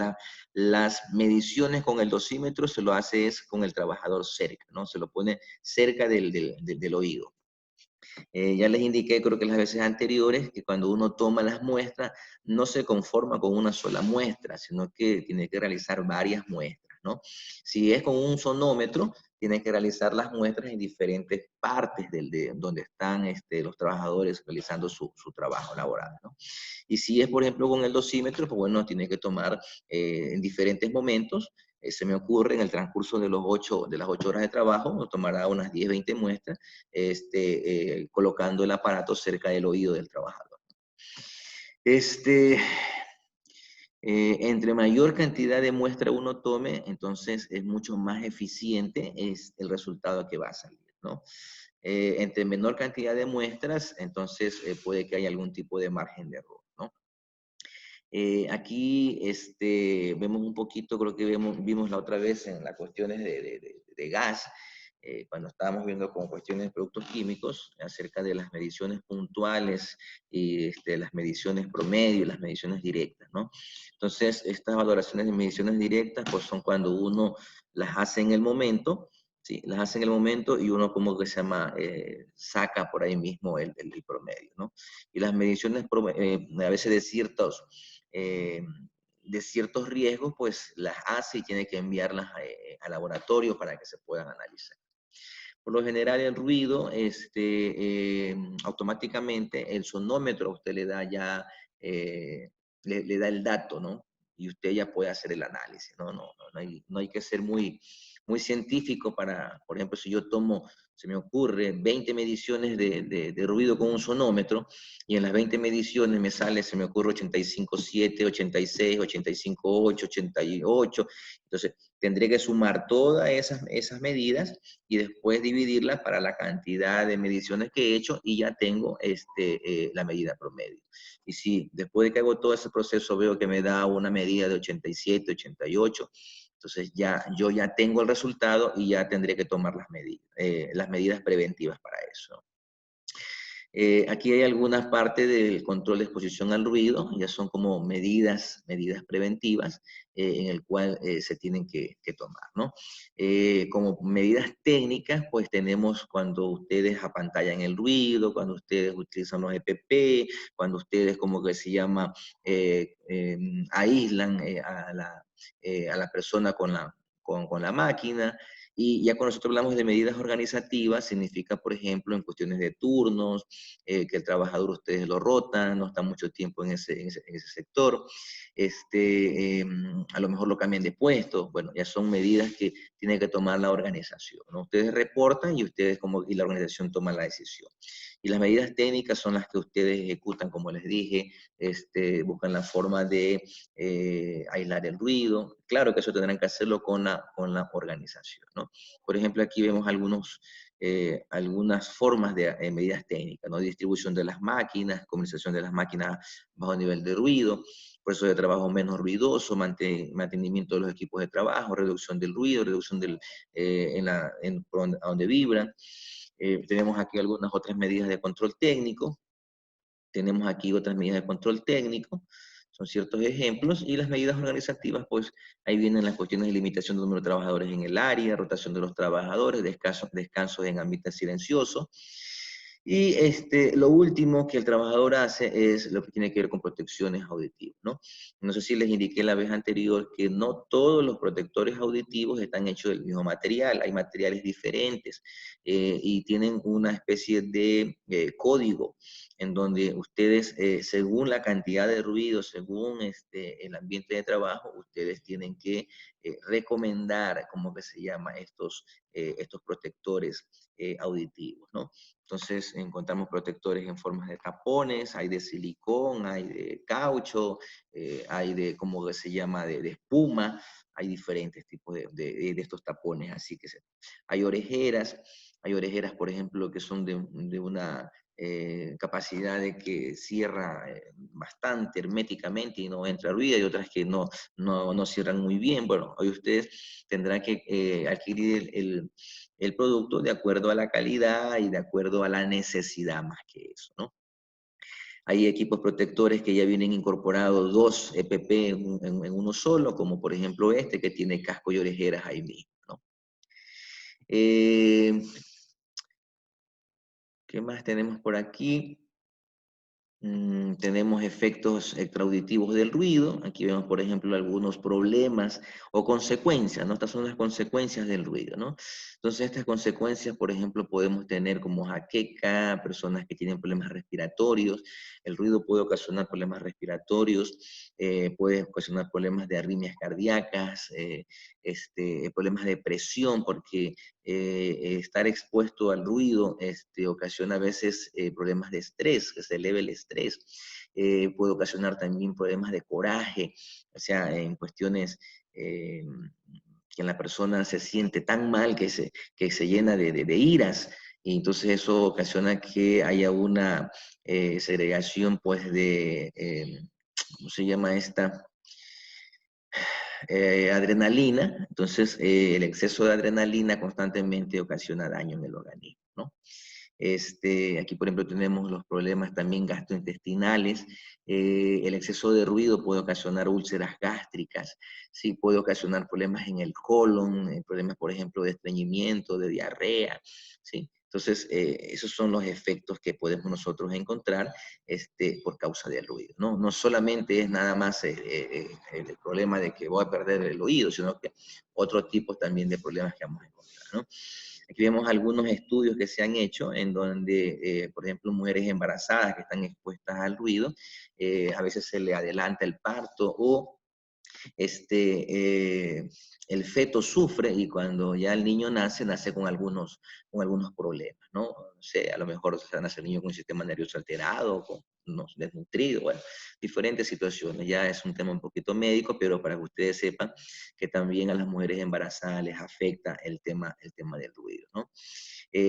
las mediciones con el dosímetro se lo hace es con el trabajador cerca, ¿no? Se lo pone cerca del oído. Ya les indiqué, creo que las veces anteriores, que cuando uno toma las muestras, no se conforma con una sola muestra, sino que tiene que realizar varias muestras, ¿no? Si es con un sonómetro, tienen que realizar las muestras en diferentes partes donde están los trabajadores realizando su trabajo laboral, ¿no? Y si es, por ejemplo, con el dosímetro, pues bueno, tiene que tomar en diferentes momentos. Se me ocurre en el transcurso de las 8 horas de trabajo, nos tomará unas 10, 20 muestras, colocando el aparato cerca del oído del trabajador. Entre mayor cantidad de muestra uno tome, entonces es mucho más eficiente es el resultado que va a salir, ¿no? Entre menor cantidad de muestras, entonces puede que haya algún tipo de margen de error, ¿no? Aquí vemos un poquito, creo que vimos la otra vez en las cuestiones de gas, cuando estábamos viendo con cuestiones de productos químicos, acerca de las mediciones puntuales y las mediciones promedio y las mediciones directas, ¿no? Entonces, estas valoraciones de mediciones directas, pues son cuando uno las hace en el momento, ¿sí? Las hace en el momento y uno como que se llama, saca por ahí mismo el promedio, ¿no? Y las mediciones a veces de ciertos riesgos, pues las hace y tiene que enviarlas al laboratorio para que se puedan analizar. Por lo general, el ruido, automáticamente el sonómetro a usted le da ya, le da el dato, ¿no? Y usted ya puede hacer el análisis, ¿no? No hay que ser muy científico para, por ejemplo, si yo tomo, se me ocurre, 20 mediciones de ruido con un sonómetro, y en las 20 mediciones me sale, se me ocurre 85.7, 86, 85.8, 88, entonces tendré que sumar todas esas medidas y después dividirla para la cantidad de mediciones que he hecho y ya tengo la medida promedio. Y si después de que hago todo ese proceso veo que me da una medida de 87, 88, entonces yo ya tengo el resultado y ya tendré que tomar las medidas preventivas para eso. Aquí hay algunas partes del control de exposición al ruido, ya son como medidas preventivas en el cual se tienen que tomar, ¿no? Como medidas técnicas, pues tenemos cuando ustedes apantallan el ruido, cuando ustedes utilizan los EPP, cuando ustedes, como que se llama, aíslan a la persona con la máquina. Y ya cuando nosotros hablamos de medidas organizativas, significa, por ejemplo, en cuestiones de turnos, que el trabajador ustedes lo rotan, no está mucho tiempo en ese sector, a lo mejor lo cambian de puesto, bueno, ya son medidas que tiene que tomar la organización, ¿no? Ustedes reportan y y la organización toma la decisión. Y las medidas técnicas son las que ustedes ejecutan, como les dije, buscan la forma de aislar el ruido. Claro que eso tendrán que hacerlo con la organización, ¿no? Por ejemplo, aquí vemos algunas formas de medidas técnicas, ¿no? Distribución de las máquinas, comercialización de las máquinas bajo nivel de ruido, proceso de trabajo menos ruidoso, mantenimiento de los equipos de trabajo, reducción del ruido, reducción a donde vibran. Tenemos aquí algunas otras medidas de control técnico. Tenemos aquí otras medidas de control técnico. Son ciertos ejemplos. Y las medidas organizativas, pues ahí vienen las cuestiones de limitación del número de trabajadores en el área, rotación de los trabajadores, descansos en ambiente silencioso. Y lo último que el trabajador hace es lo que tiene que ver con protecciones auditivas, ¿no? No sé si les indiqué la vez anterior que no todos los protectores auditivos están hechos del mismo material, hay materiales diferentes y tienen una especie de código en donde ustedes, según la cantidad de ruido, según el ambiente de trabajo, ustedes tienen que recomendar, ¿cómo que se llama? Estos protectores auditivos, ¿no? Entonces encontramos protectores en formas de tapones, hay de silicón, hay de caucho, hay de, ¿cómo que se llama?, de espuma, hay diferentes tipos de estos tapones, así que hay orejeras, por ejemplo, que son de una capacidad de que cierra bastante herméticamente y no entra ruido, y otras que no cierran muy bien. Bueno, hoy ustedes tendrán que adquirir el producto de acuerdo a la calidad y de acuerdo a la necesidad más que eso, ¿no? Hay equipos protectores que ya vienen incorporados 2 EPP en uno solo, como por ejemplo que tiene casco y orejeras ahí mismo, ¿no? ¿Qué más tenemos por aquí? Tenemos efectos extraauditivos del ruido. Aquí vemos, por ejemplo, algunos problemas o consecuencias, ¿no? Estas son las consecuencias del ruido, ¿no? Entonces, estas consecuencias, por ejemplo, podemos tener como jaqueca, personas que tienen problemas respiratorios. El ruido puede ocasionar problemas respiratorios, puede ocasionar problemas de arritmias cardíacas, problemas de presión, porque estar expuesto al ruido ocasiona a veces problemas de estrés, que se eleve el estrés. Puede ocasionar también problemas de coraje, o sea, en cuestiones que la persona se siente tan mal que se llena de iras, y entonces eso ocasiona que haya una segregación pues ¿cómo se llama esta? Adrenalina. Entonces el exceso de adrenalina constantemente ocasiona daño en el organismo, ¿no? Aquí, por ejemplo, tenemos los problemas también gastrointestinales. El exceso de ruido puede ocasionar úlceras gástricas, sí, puede ocasionar problemas en el colon, problemas, por ejemplo, de estreñimiento, de diarrea, ¿sí? Entonces, esos son los efectos que podemos nosotros encontrar por causa del ruido, ¿no? No solamente es nada más el problema de que voy a perder el oído, sino que otros tipos también de problemas que vamos a encontrar, ¿no? Aquí vemos algunos estudios que se han hecho en donde, por ejemplo, mujeres embarazadas que están expuestas al ruido, a veces se le adelanta el parto o el feto sufre y cuando ya el niño nace, nace con algunos problemas, ¿no? O sea, a lo mejor nace el niño con un sistema nervioso alterado, con unos desnutrido, bueno, diferentes situaciones. Ya es un tema un poquito médico, pero para que ustedes sepan que también a las mujeres embarazadas les afecta el tema del ruido, ¿no?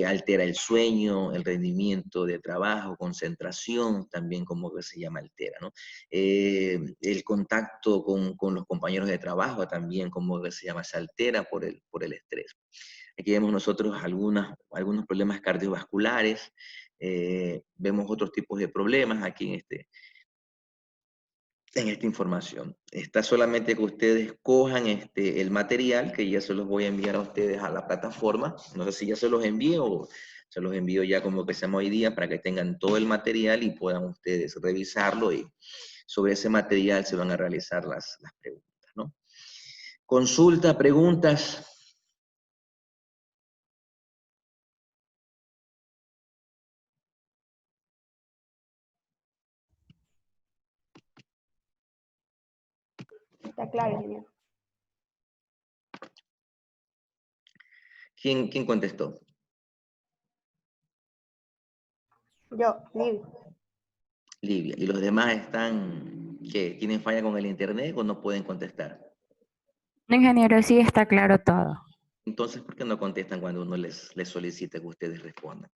Altera el sueño, el rendimiento de trabajo, concentración, también como que se llama altera, ¿no? El contacto con los compañeros de trabajo también como que se llama, se altera por el estrés. Aquí vemos nosotros algunos problemas cardiovasculares, vemos otros tipos de problemas aquí en esta información. Está solamente que ustedes cojan el material, que ya se los voy a enviar a ustedes a la plataforma. No sé si ya se los envío o se los envío ya como que se llama hoy día para que tengan todo el material y puedan ustedes revisarlo y sobre ese material se van a realizar las preguntas, ¿no? Consulta, preguntas. Está claro, ingeniero. ¿Quién contestó? Yo, Liv. Livia. ¿Y los demás están, qué, tienen falla con el internet o no pueden contestar? Ingeniero, sí está claro todo. Entonces, ¿por qué no contestan cuando uno les solicita que ustedes respondan?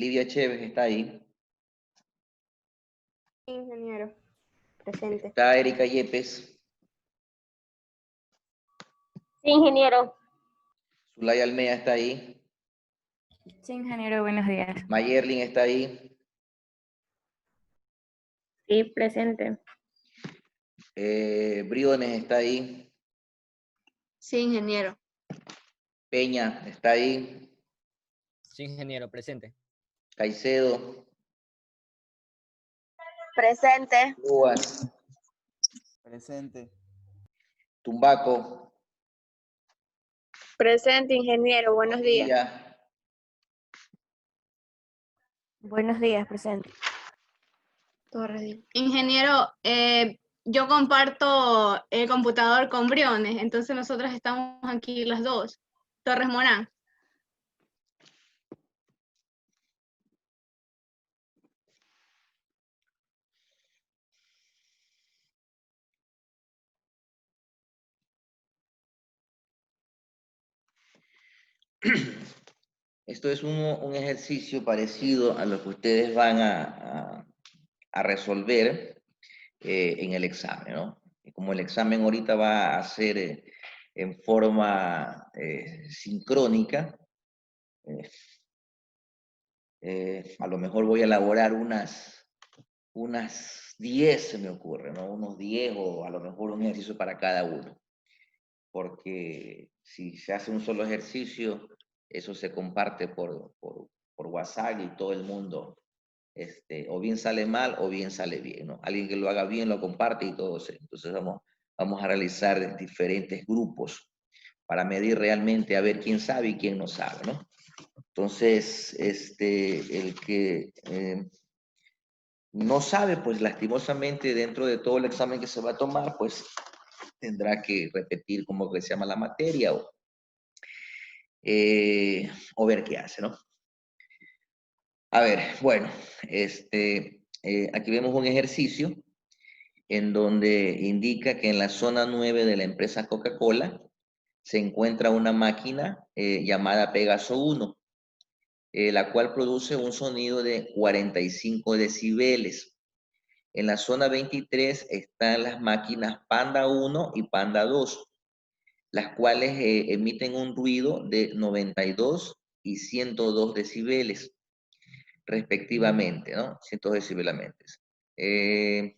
Livia Chévez está ahí. Sí, ingeniero. Presente. Está Erika Yepes. Sí, ingeniero. Zulay Almea está ahí. Sí, ingeniero, buenos días. Mayerlin está ahí. Sí, presente. Briones está ahí. Sí, ingeniero. Peña está ahí. Sí, ingeniero, presente. Caicedo. Presente. Ruas. Presente. Tumbaco. Presente, ingeniero. Buenos días. Villa. Buenos días, presente. Ingeniero, yo comparto el computador con Briones, entonces nosotros estamos aquí las dos. Torres Morán. Esto es un ejercicio parecido a lo que ustedes van a resolver en el examen, ¿no? Y como el examen ahorita va a ser en forma sincrónica, a lo mejor voy a elaborar unas 10, se me ocurre, ¿no? Unos 10 o a lo mejor un ejercicio para cada uno. Porque si se hace un solo ejercicio, eso se comparte por WhatsApp y todo el mundo, o bien sale mal o bien sale bien, ¿no? Alguien que lo haga bien lo comparte y todo eso. Entonces vamos a realizar diferentes grupos para medir realmente a ver quién sabe y quién no sabe, ¿no? Entonces, el que no sabe, pues lastimosamente dentro de todo el examen que se va a tomar, pues tendrá que repetir cómo que se llama la materia o ver qué hace, ¿no? A ver, bueno, aquí vemos un ejercicio en donde indica que en la zona 9 de la empresa Coca-Cola se encuentra una máquina llamada Pegaso 1, la cual produce un sonido de 45 decibeles. En la zona 23 están las máquinas Panda 1 y Panda 2, las cuales emiten un ruido de 92 y 102 decibeles, respectivamente, ¿no? 102 decibelamente. El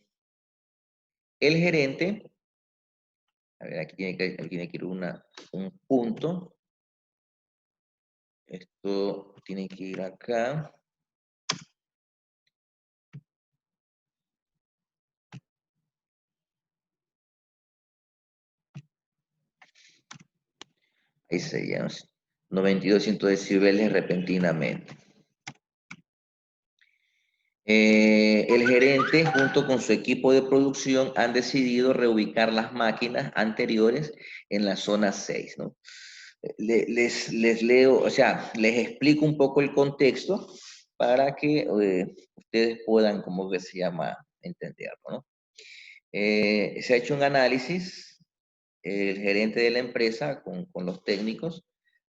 gerente, a ver, aquí tiene que ir un punto. Esto tiene que ir acá. Ahí serían 92, 100 decibeles repentinamente. El gerente junto con su equipo de producción han decidido reubicar las máquinas anteriores en la zona 6, ¿no? Les leo, o sea, les explico un poco el contexto para que ustedes puedan, como que se llama, entenderlo, ¿no? Se ha hecho un análisis, el gerente de la empresa con los técnicos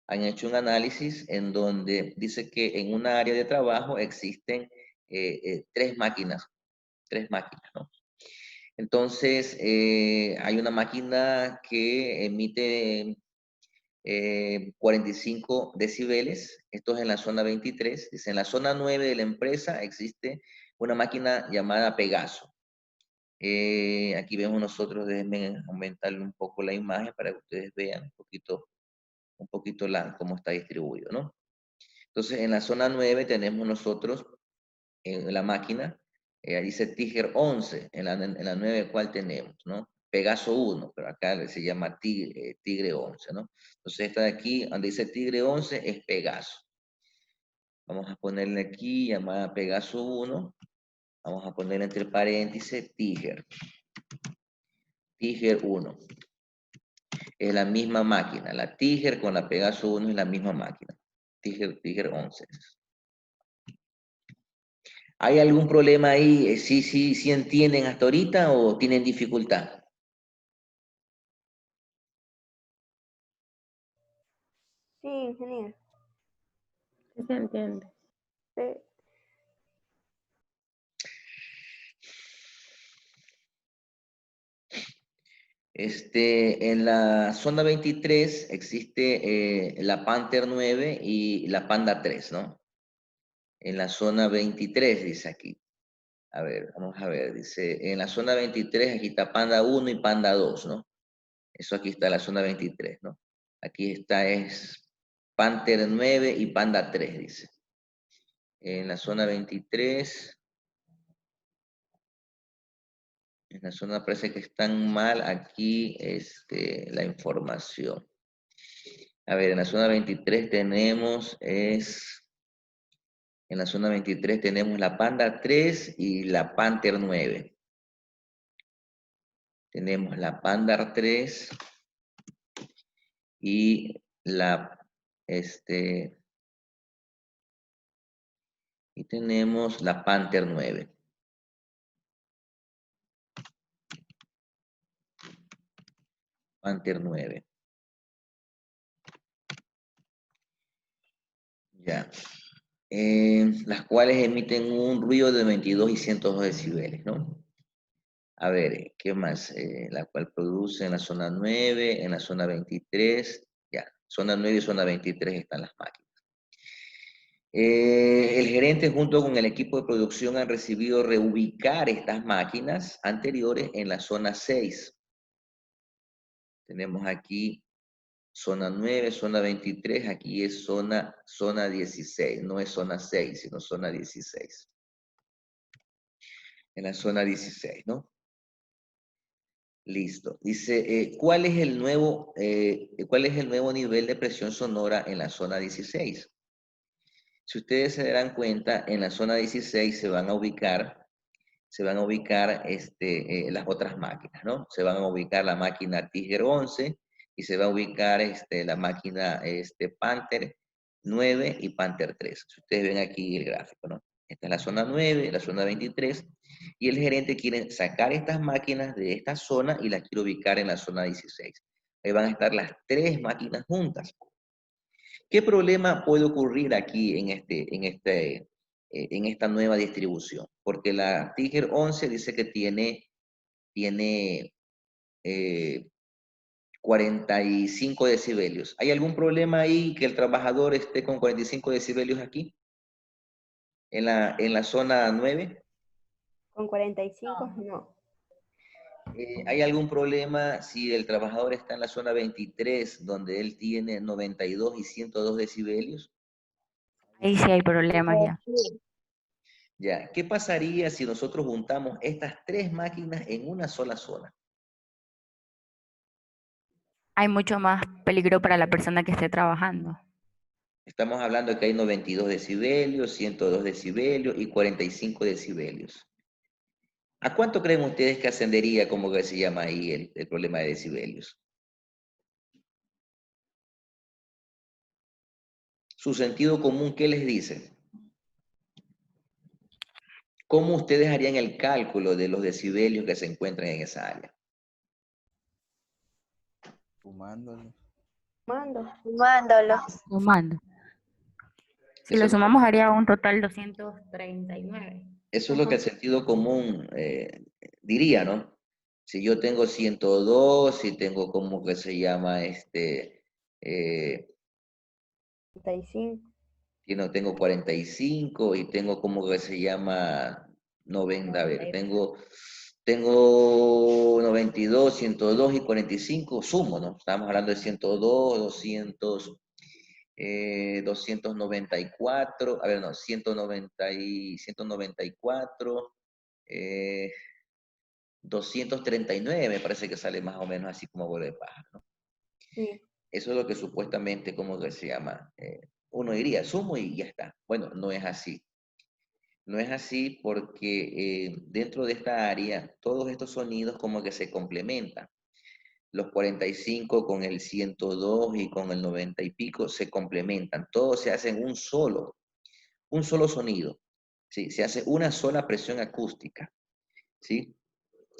han hecho un análisis en donde dice que en una área de trabajo existen tres máquinas, ¿no? Entonces, hay una máquina que emite 45 decibeles, esto es en la zona 23. Dice, en la zona 9 de la empresa existe una máquina llamada Pegaso. Aquí vemos nosotros, déjenme aumentarle un poco la imagen para que ustedes vean un poquito cómo está distribuido, ¿no? Entonces, en la zona 9 tenemos nosotros en la máquina, dice Tiger 11, en la 9, ¿cuál tenemos, no? Pegaso 1, pero acá se llama Tigre 11, ¿no? Entonces, esta de aquí, donde dice Tigre 11, es Pegaso. Vamos a ponerle aquí, llamada Pegaso 1, vamos a ponerle entre paréntesis Tiger. Tiger 1. Es la misma máquina. La Tiger con la Pegaso 1 es la misma máquina. Tiger 11. ¿Hay algún problema ahí? ¿Sí entienden hasta ahorita o tienen dificultad? Sí, ingeniero. Sí se entiende. Pe- En la zona 23 existe la Panther 9 y la Panda 3, ¿no? En la zona 23 dice aquí. A ver, vamos a ver, dice, en la zona 23 aquí está Panda 1 y Panda 2, ¿no? Eso aquí está la zona 23, ¿no? Aquí está es Panther 9 y Panda 3, dice. En la zona 23, en la zona parece que están mal aquí la información. A ver, en la zona 23 tenemos en la zona 23 tenemos la Panda 3 y la Panther 9. Tenemos la Panda 3 y y tenemos la Panther 9. Panther 9. Ya. Las cuales emiten un ruido de 22 y 102 decibeles, ¿no? A ver, ¿qué más? La cual produce en la zona 9, en la zona 23, ya, zona 9 y zona 23 están las máquinas. El gerente junto con el equipo de producción han recibido reubicar estas máquinas anteriores en la zona 6. Tenemos aquí zona 9, zona 23, aquí es zona 16, no es zona 6, sino zona 16. En la zona 16, ¿no? Listo. Dice, ¿cuál es el nuevo nivel de presión sonora en la zona 16? Si ustedes se darán cuenta, en la zona 16 se van a ubicar las otras máquinas, ¿no? Se van a ubicar la máquina Tiger 11 y se va a ubicar la máquina Panther 9 y Panther 3. Si ustedes ven aquí el gráfico, ¿no? Esta es la zona 9, la zona 23, y el gerente quiere sacar estas máquinas de esta zona y las quiere ubicar en la zona 16. Ahí van a estar las tres máquinas juntas. ¿Qué problema puede ocurrir aquí en esta nueva distribución? Porque la Tiger 11 dice que tiene 45 decibelios. ¿Hay algún problema ahí que el trabajador esté con 45 decibelios aquí? ¿En la zona 9? Con 45, no. ¿Hay algún problema si el trabajador está en la zona 23, donde él tiene 92 y 102 decibelios? Ahí sí hay problemas ya. Ya, ¿qué pasaría si nosotros juntamos estas tres máquinas en una sola zona? Hay mucho más peligro para la persona que esté trabajando. Estamos hablando de que hay 92 decibelios, 102 decibelios y 45 decibelios. ¿A cuánto creen ustedes que ascendería, como que se llama ahí, el problema de decibelios? Su sentido común, ¿qué les dice? ¿Cómo ustedes harían el cálculo de los decibelios que se encuentran en esa área? Sumándolo. Sumándolo. Sumando. Si Eso lo es lo que- sumamos haría un total 239. Eso es lo que el sentido común diría, ¿no? Si yo tengo 102, si tengo como que se llama eh, 35. tengo 45 y tengo como que se llama 90, a ver, tengo 92, 102 y 45, sumo, ¿no? Estamos hablando de 102, 200, 294, a ver, no, 194, 239 me parece que sale más o menos así como vuelo de paja, ¿no? Sí. Eso es lo que supuestamente, como que se llama, uno diría, sumo y ya está. Bueno, no es así. No es así porque dentro de esta área, todos estos sonidos como que se complementan. Los 45 con el 102 y con el 90 y pico se complementan. Todos se hacen un solo sonido. ¿Sí? Se hace una sola presión acústica. ¿Sí?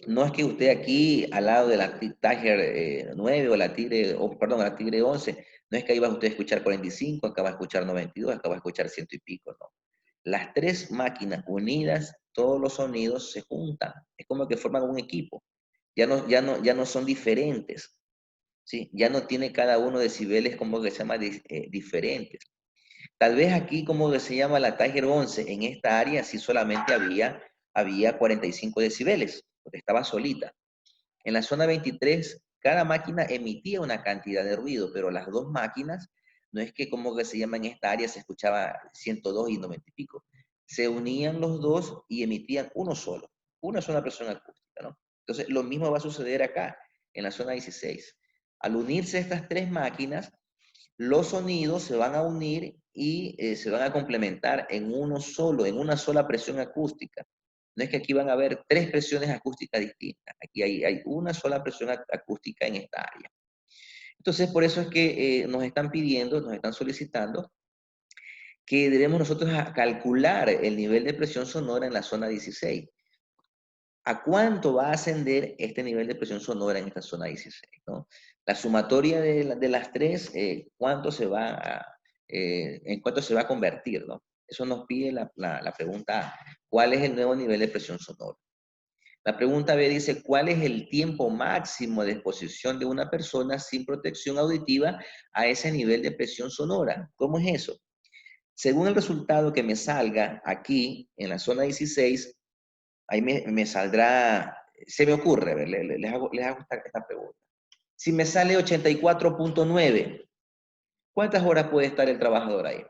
No es que usted aquí, al lado de la Tiger 9 o la Tigre, perdón, la Tigre 11, no es que ahí va usted a escuchar 45, acá va a escuchar 92, acá va a escuchar 100 y pico, no. Las tres máquinas unidas, todos los sonidos se juntan. Es como que forman un equipo. Ya no son diferentes. ¿Sí? Ya no tiene cada uno decibeles como que se llama diferentes. Tal vez aquí como que se llama la Tiger 11, en esta área sí solamente había 45 decibeles, porque estaba solita. En la zona 23, cada máquina emitía una cantidad de ruido, pero las dos máquinas, no es que como que se llama en esta área se escuchaba 102 y 90 y pico. Se unían los dos y emitían uno solo, una sola presión acústica, ¿no? Entonces, lo mismo va a suceder acá, en la zona 16. Al unirse estas tres máquinas, los sonidos se van a unir y se van a complementar en uno solo, en una sola presión acústica. No es que aquí van a haber tres presiones acústicas distintas. Aquí hay una sola presión acústica en esta área. Entonces, por eso es que nos están pidiendo, nos están solicitando que debemos nosotros calcular el nivel de presión sonora en la zona 16. ¿A cuánto va a ascender este nivel de presión sonora en esta zona 16? ¿No? La sumatoria de las tres, en cuánto se va a convertir, ¿no? Eso nos pide la pregunta A. ¿Cuál es el nuevo nivel de presión sonora? La pregunta B dice, ¿cuál es el tiempo máximo de exposición de una persona sin protección auditiva a ese nivel de presión sonora? ¿Cómo es eso? Según el resultado que me salga aquí, en la zona 16, ahí me saldrá, se me ocurre, a ver, les hago esta pregunta. Si me sale 84.9, ¿cuántas horas puede estar el trabajador ahí?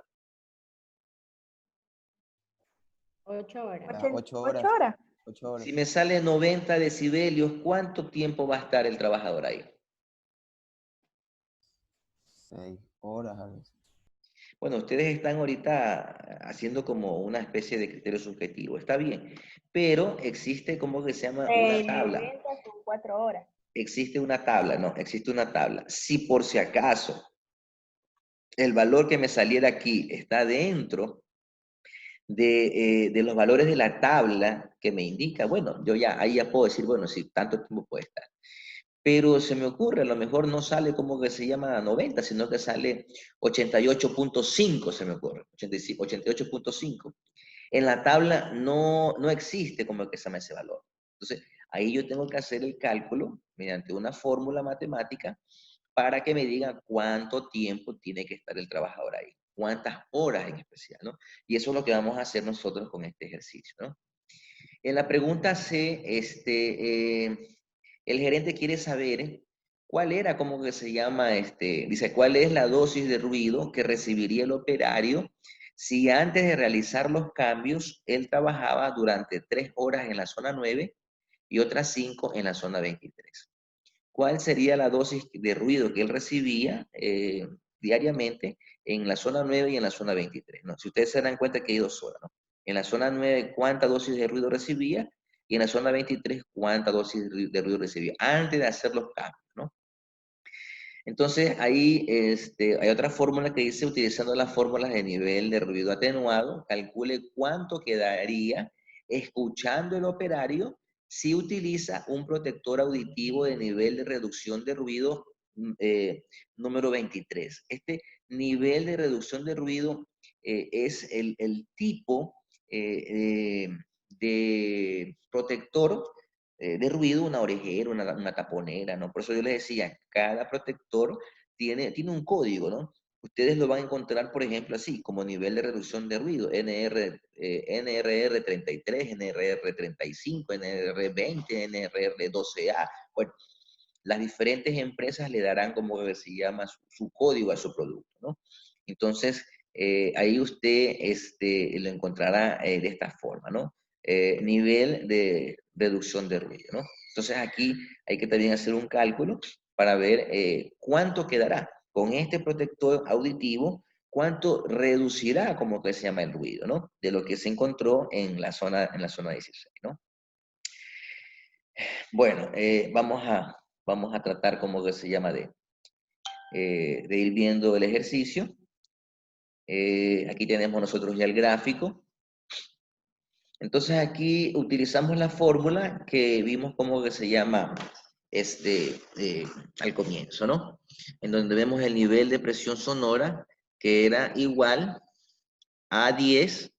8 horas. Las 8 horas. 8 horas. 8 horas. Si me sale 90 decibelios, ¿cuánto tiempo va a estar el trabajador ahí? 6 horas a veces. Bueno, ustedes están ahorita haciendo como una especie de criterio subjetivo, está bien, pero existe como que se llama una tabla. 90 son 4 horas. Existe una tabla, no, existe una tabla. Si por si acaso el valor que me saliera aquí está dentro de los valores de la tabla que me indica, bueno, yo ya, ahí ya puedo decir, bueno, si tanto tiempo puede estar. Pero se me ocurre, a lo mejor no sale como que se llama 90, sino que sale 88.5, se me ocurre, 88.5. En la tabla no existe como que se llama ese valor. Entonces, ahí yo tengo que hacer el cálculo mediante una fórmula matemática para que me digan cuánto tiempo tiene que estar el trabajador ahí, cuántas horas en especial, ¿no? Y eso es lo que vamos a hacer nosotros con este ejercicio, ¿no? En la pregunta C, el gerente quiere saber cuál era, ¿cómo que se llama? Dice, ¿cuál es la dosis de ruido que recibiría el operario si antes de realizar los cambios, él trabajaba durante 3 horas en la zona 9 y otras 5 en la zona 23? ¿Cuál sería la dosis de ruido que él recibía diariamente en la zona 9 y en la zona 23? ¿No? Si ustedes se dan cuenta que hay 2 horas, ¿no? En la zona 9, ¿cuánta dosis de ruido recibía? Y en la zona 23, ¿cuánta dosis de ruido recibía? Antes de hacer los cambios, ¿no? Entonces, ahí hay otra fórmula que dice, utilizando las fórmulas de nivel de ruido atenuado, calcule cuánto quedaría escuchando el operario si utiliza un protector auditivo de nivel de reducción de ruido número 23. Este nivel de reducción de ruido es el tipo de protector de ruido, una orejera, una taponera, ¿no? Por eso yo les decía, cada protector tiene un código, ¿no? Ustedes lo van a encontrar, por ejemplo, así, como nivel de reducción de ruido, NRR 33, NRR 35, NRR 20, NRR 12A. Bueno, las diferentes empresas le darán, como se llama, su código a su producto, ¿no? Entonces, ahí usted lo encontrará de esta forma, ¿no? Nivel de reducción de ruido, ¿no? Entonces aquí hay que también hacer un cálculo para ver cuánto quedará con este protector auditivo, cuánto reducirá, como que se llama, el ruido, ¿no? De lo que se encontró en la zona 16, ¿no? Bueno, vamos a tratar, como que se llama, de ir viendo el ejercicio. Aquí tenemos nosotros ya el gráfico. Entonces aquí utilizamos la fórmula que vimos como que se llama al comienzo, ¿no? En donde vemos el nivel de presión sonora que era igual a 10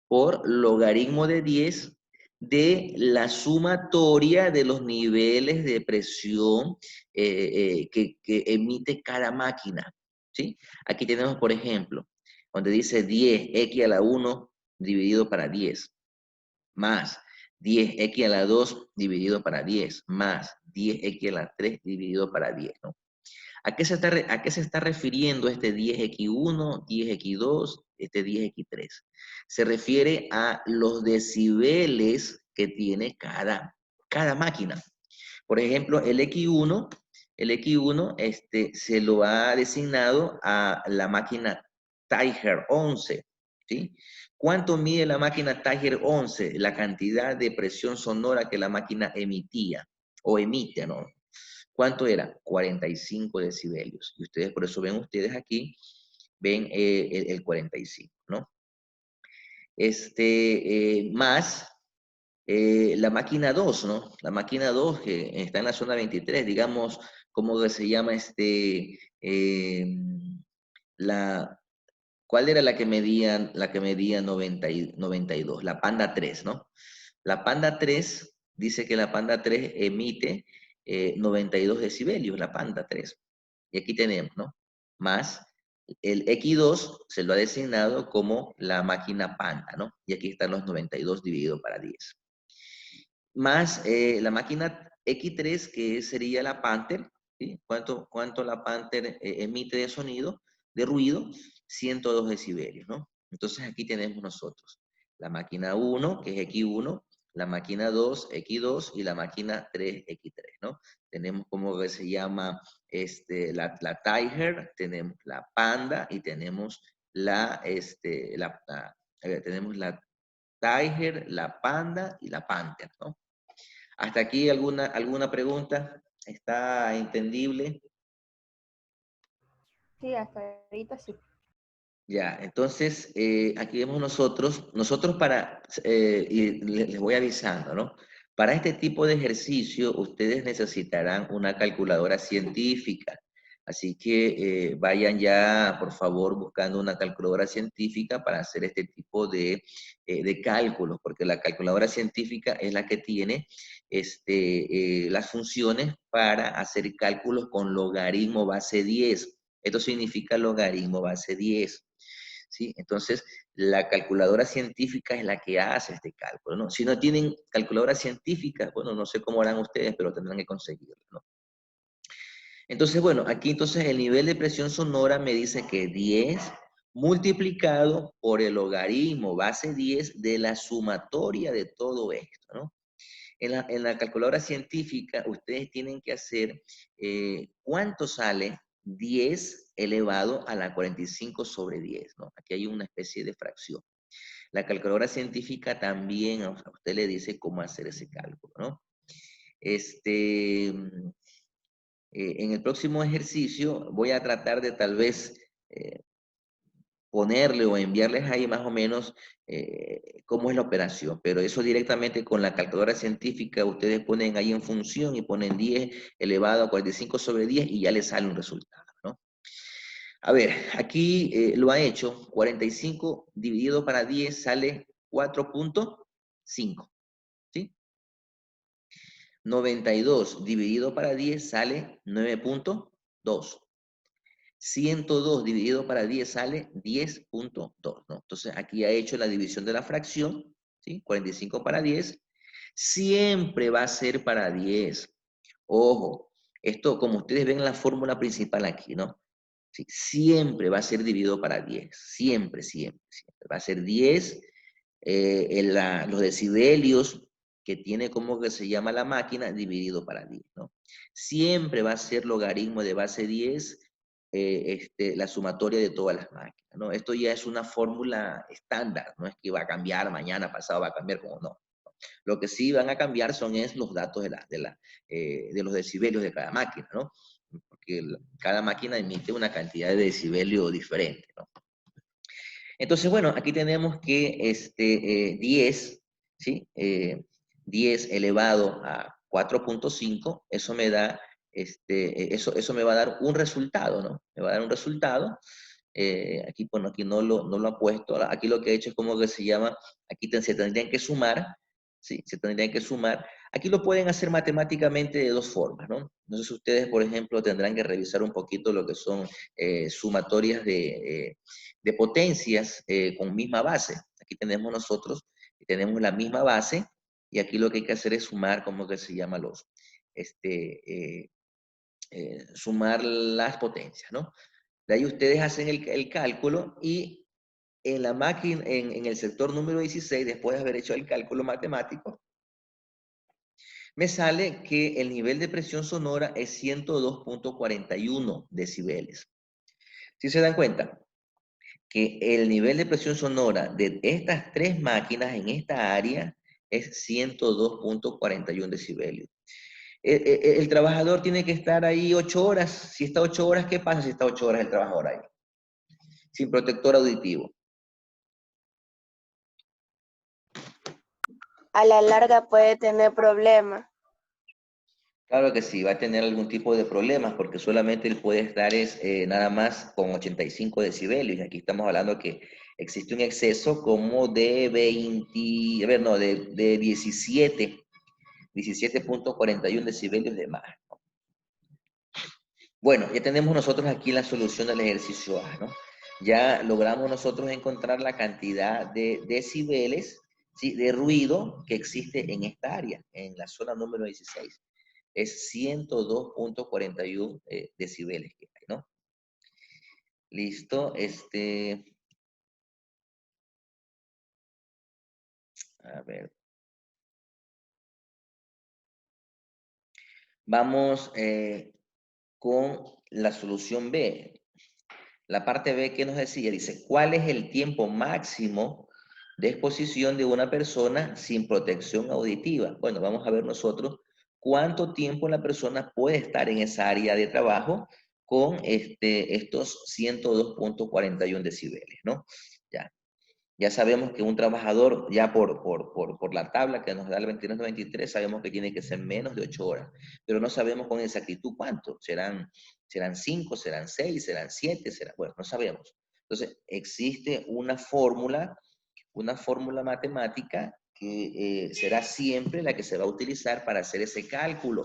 por logaritmo de 10 de la sumatoria de los niveles de presión que emite cada máquina, ¿sí? Aquí tenemos, por ejemplo, donde dice 10x a la 1 dividido para 10, más 10x a la 2 dividido para 10, más 10x a la 3 dividido para 10, ¿no? ¿A qué se está refiriendo este 10x1, 10x2, este 10x3? Se refiere a los decibeles que tiene cada máquina. Por ejemplo, el X1 se lo ha designado a la máquina Tiger 11, ¿sí? ¿Cuánto mide la máquina Tiger 11? La cantidad de presión sonora que la máquina emitía, o emite, ¿no? ¿Cuánto era? 45 decibelios. Y ustedes, por eso ven ustedes aquí, ven el 45, ¿no? Más la máquina 2, ¿no? La máquina 2 que está en la zona 23, digamos, ¿cómo se llama ¿cuál era la que medía 92? La Panda 3, ¿no? La Panda 3, dice que la Panda 3 emite 92 decibelios, la Panda 3. Y aquí tenemos, ¿no? Más el X2 se lo ha designado como la máquina Panda, ¿no? Y aquí están los 92 dividido para 10. Más la máquina X3, que sería la Panther, ¿sí? ¿Cuánto la Panther emite de sonido, de ruido? 102 decibelios, ¿no? Entonces aquí tenemos nosotros la máquina 1, que es X1, la máquina 2, X2, y la máquina 3, X3, ¿no? Tenemos como que se llama la Tiger, tenemos la Panda, y tenemos tenemos la Tiger, la Panda y la Panther, ¿no? ¿Hasta aquí alguna pregunta? ¿Está entendible? Sí, hasta ahorita sí. Ya, entonces, aquí vemos nosotros y les voy avisando, ¿no? Para este tipo de ejercicio, ustedes necesitarán una calculadora científica. Así que vayan ya, por favor, buscando una calculadora científica para hacer este tipo de cálculos, porque la calculadora científica es la que tiene las funciones para hacer cálculos con logaritmo base 10. Esto significa logaritmo base 10. ¿Sí? Entonces, la calculadora científica es la que hace este cálculo, ¿no? Si no tienen calculadora científica, bueno, no sé cómo harán ustedes, pero tendrán que conseguirlo, ¿no? Entonces, bueno, aquí entonces el nivel de presión sonora me dice que 10 multiplicado por el logaritmo base 10 de la sumatoria de todo esto, ¿no? En la calculadora científica, ustedes tienen que hacer cuánto sale 10 elevado a la 45 sobre 10, ¿no? Aquí hay una especie de fracción. La calculadora científica también a usted le dice cómo hacer ese cálculo, ¿no? En el próximo ejercicio voy a tratar de tal vez ponerle o enviarles ahí más o menos cómo es la operación, pero eso directamente con la calculadora científica ustedes ponen ahí en función y ponen 10 elevado a 45 sobre 10 y ya les sale un resultado, ¿no? A ver, aquí lo ha hecho, 45 dividido para 10 sale 4.5, ¿sí? 92 dividido para 10 sale 9.2. 102 dividido para 10 sale 10.2, ¿no? Entonces aquí ha hecho la división de la fracción, ¿sí? 45 para 10. Siempre va a ser para 10. Ojo, esto como ustedes ven en la fórmula principal aquí, ¿no? Sí, siempre va a ser dividido para 10. Siempre, siempre, siempre. Va a ser 10 los decibelios que tiene como que se llama la máquina dividido para 10, ¿no? Siempre va a ser logaritmo de base 10 la sumatoria de todas las máquinas, ¿no? Esto ya es una fórmula estándar, no es que va a cambiar mañana, pasado va a cambiar, como no. Lo que sí van a cambiar son los datos de los decibelios de cada máquina, ¿no? Porque cada máquina emite una cantidad de decibelio diferente, ¿no? Entonces, bueno, aquí tenemos que 10, ¿sí? 10 elevado a 4.5, eso me da, eso me va a dar un resultado, ¿no? Me va a dar un resultado Aquí, bueno, aquí no lo ha puesto. Aquí lo que he hecho es como que se llama, aquí se tendrían que sumar, ¿sí? Se tendrían que sumar. Aquí lo pueden hacer matemáticamente de dos formas, ¿no? Entonces ustedes, por ejemplo, tendrán que revisar un poquito lo que son sumatorias de potencias con misma base. Aquí tenemos nosotros, tenemos la misma base, y aquí lo que hay que hacer es sumar, como que se llama sumar las potencias, ¿no? De ahí ustedes hacen el cálculo y en la máquina, en el sector número 16, después de haber hecho el cálculo matemático, me sale que el nivel de presión sonora es 102.41 decibeles. Si se dan cuenta que el nivel de presión sonora de estas tres máquinas en esta área es 102.41 decibelios. El trabajador tiene que estar ahí 8 horas. Si está 8 horas, ¿qué pasa si está 8 horas el trabajador ahí? Sin protector auditivo. A la larga puede tener problemas. Claro que sí, va a tener algún tipo de problemas porque solamente él puede estar nada más con 85 decibelios. Y aquí estamos hablando que existe un exceso como de 20, a ver, no, de 17.41 decibelios de más. Bueno, ya tenemos nosotros aquí la solución del ejercicio A, ¿no? Ya logramos nosotros encontrar la cantidad de decibeles, ¿sí?, de ruido que existe en esta área, en la zona número 16. Es 102.41 decibeles que hay, ¿no? Listo, a ver. Vamos con la solución B. La parte B, ¿qué nos decía? Dice, ¿cuál es el tiempo máximo de exposición de una persona sin protección auditiva? Bueno, vamos a ver nosotros cuánto tiempo la persona puede estar en esa área de trabajo con estos 102.41 decibeles, ¿no? Ya sabemos que un trabajador, ya por la tabla que nos da el 22-23, sabemos que tiene que ser menos de 8 horas, pero no sabemos con exactitud cuánto. ¿Serán 5, serán 6, serán 7, bueno, no sabemos. Entonces, existe una fórmula matemática que será siempre la que se va a utilizar para hacer ese cálculo,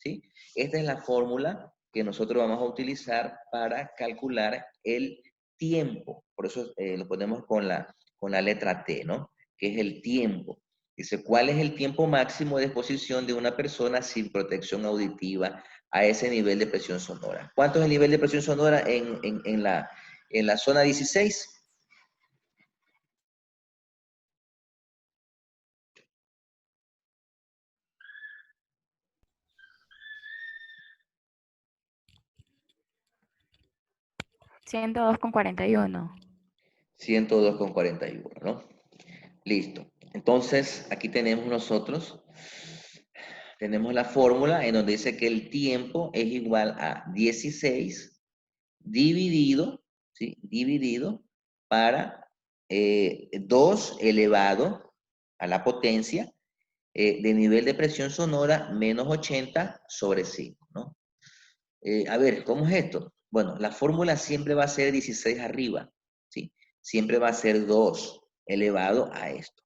¿sí? Esta es la fórmula que nosotros vamos a utilizar para calcular el tiempo. Por eso lo ponemos con la letra T, ¿no? Que es el tiempo. Dice, ¿cuál es el tiempo máximo de exposición de una persona sin protección auditiva a ese nivel de presión sonora? ¿Cuánto es el nivel de presión sonora en la zona 16? $102.41. 102.41, ¿no? Listo. Entonces, aquí tenemos nosotros, tenemos la fórmula en donde dice que el tiempo es igual a 16 dividido, ¿sí? Dividido para 2 elevado a la potencia de nivel de presión sonora menos 80 sobre 5, ¿no? A ver, ¿cómo es esto? Bueno, la fórmula siempre va a ser 16 arriba, ¿sí? Siempre va a ser 2 elevado a esto.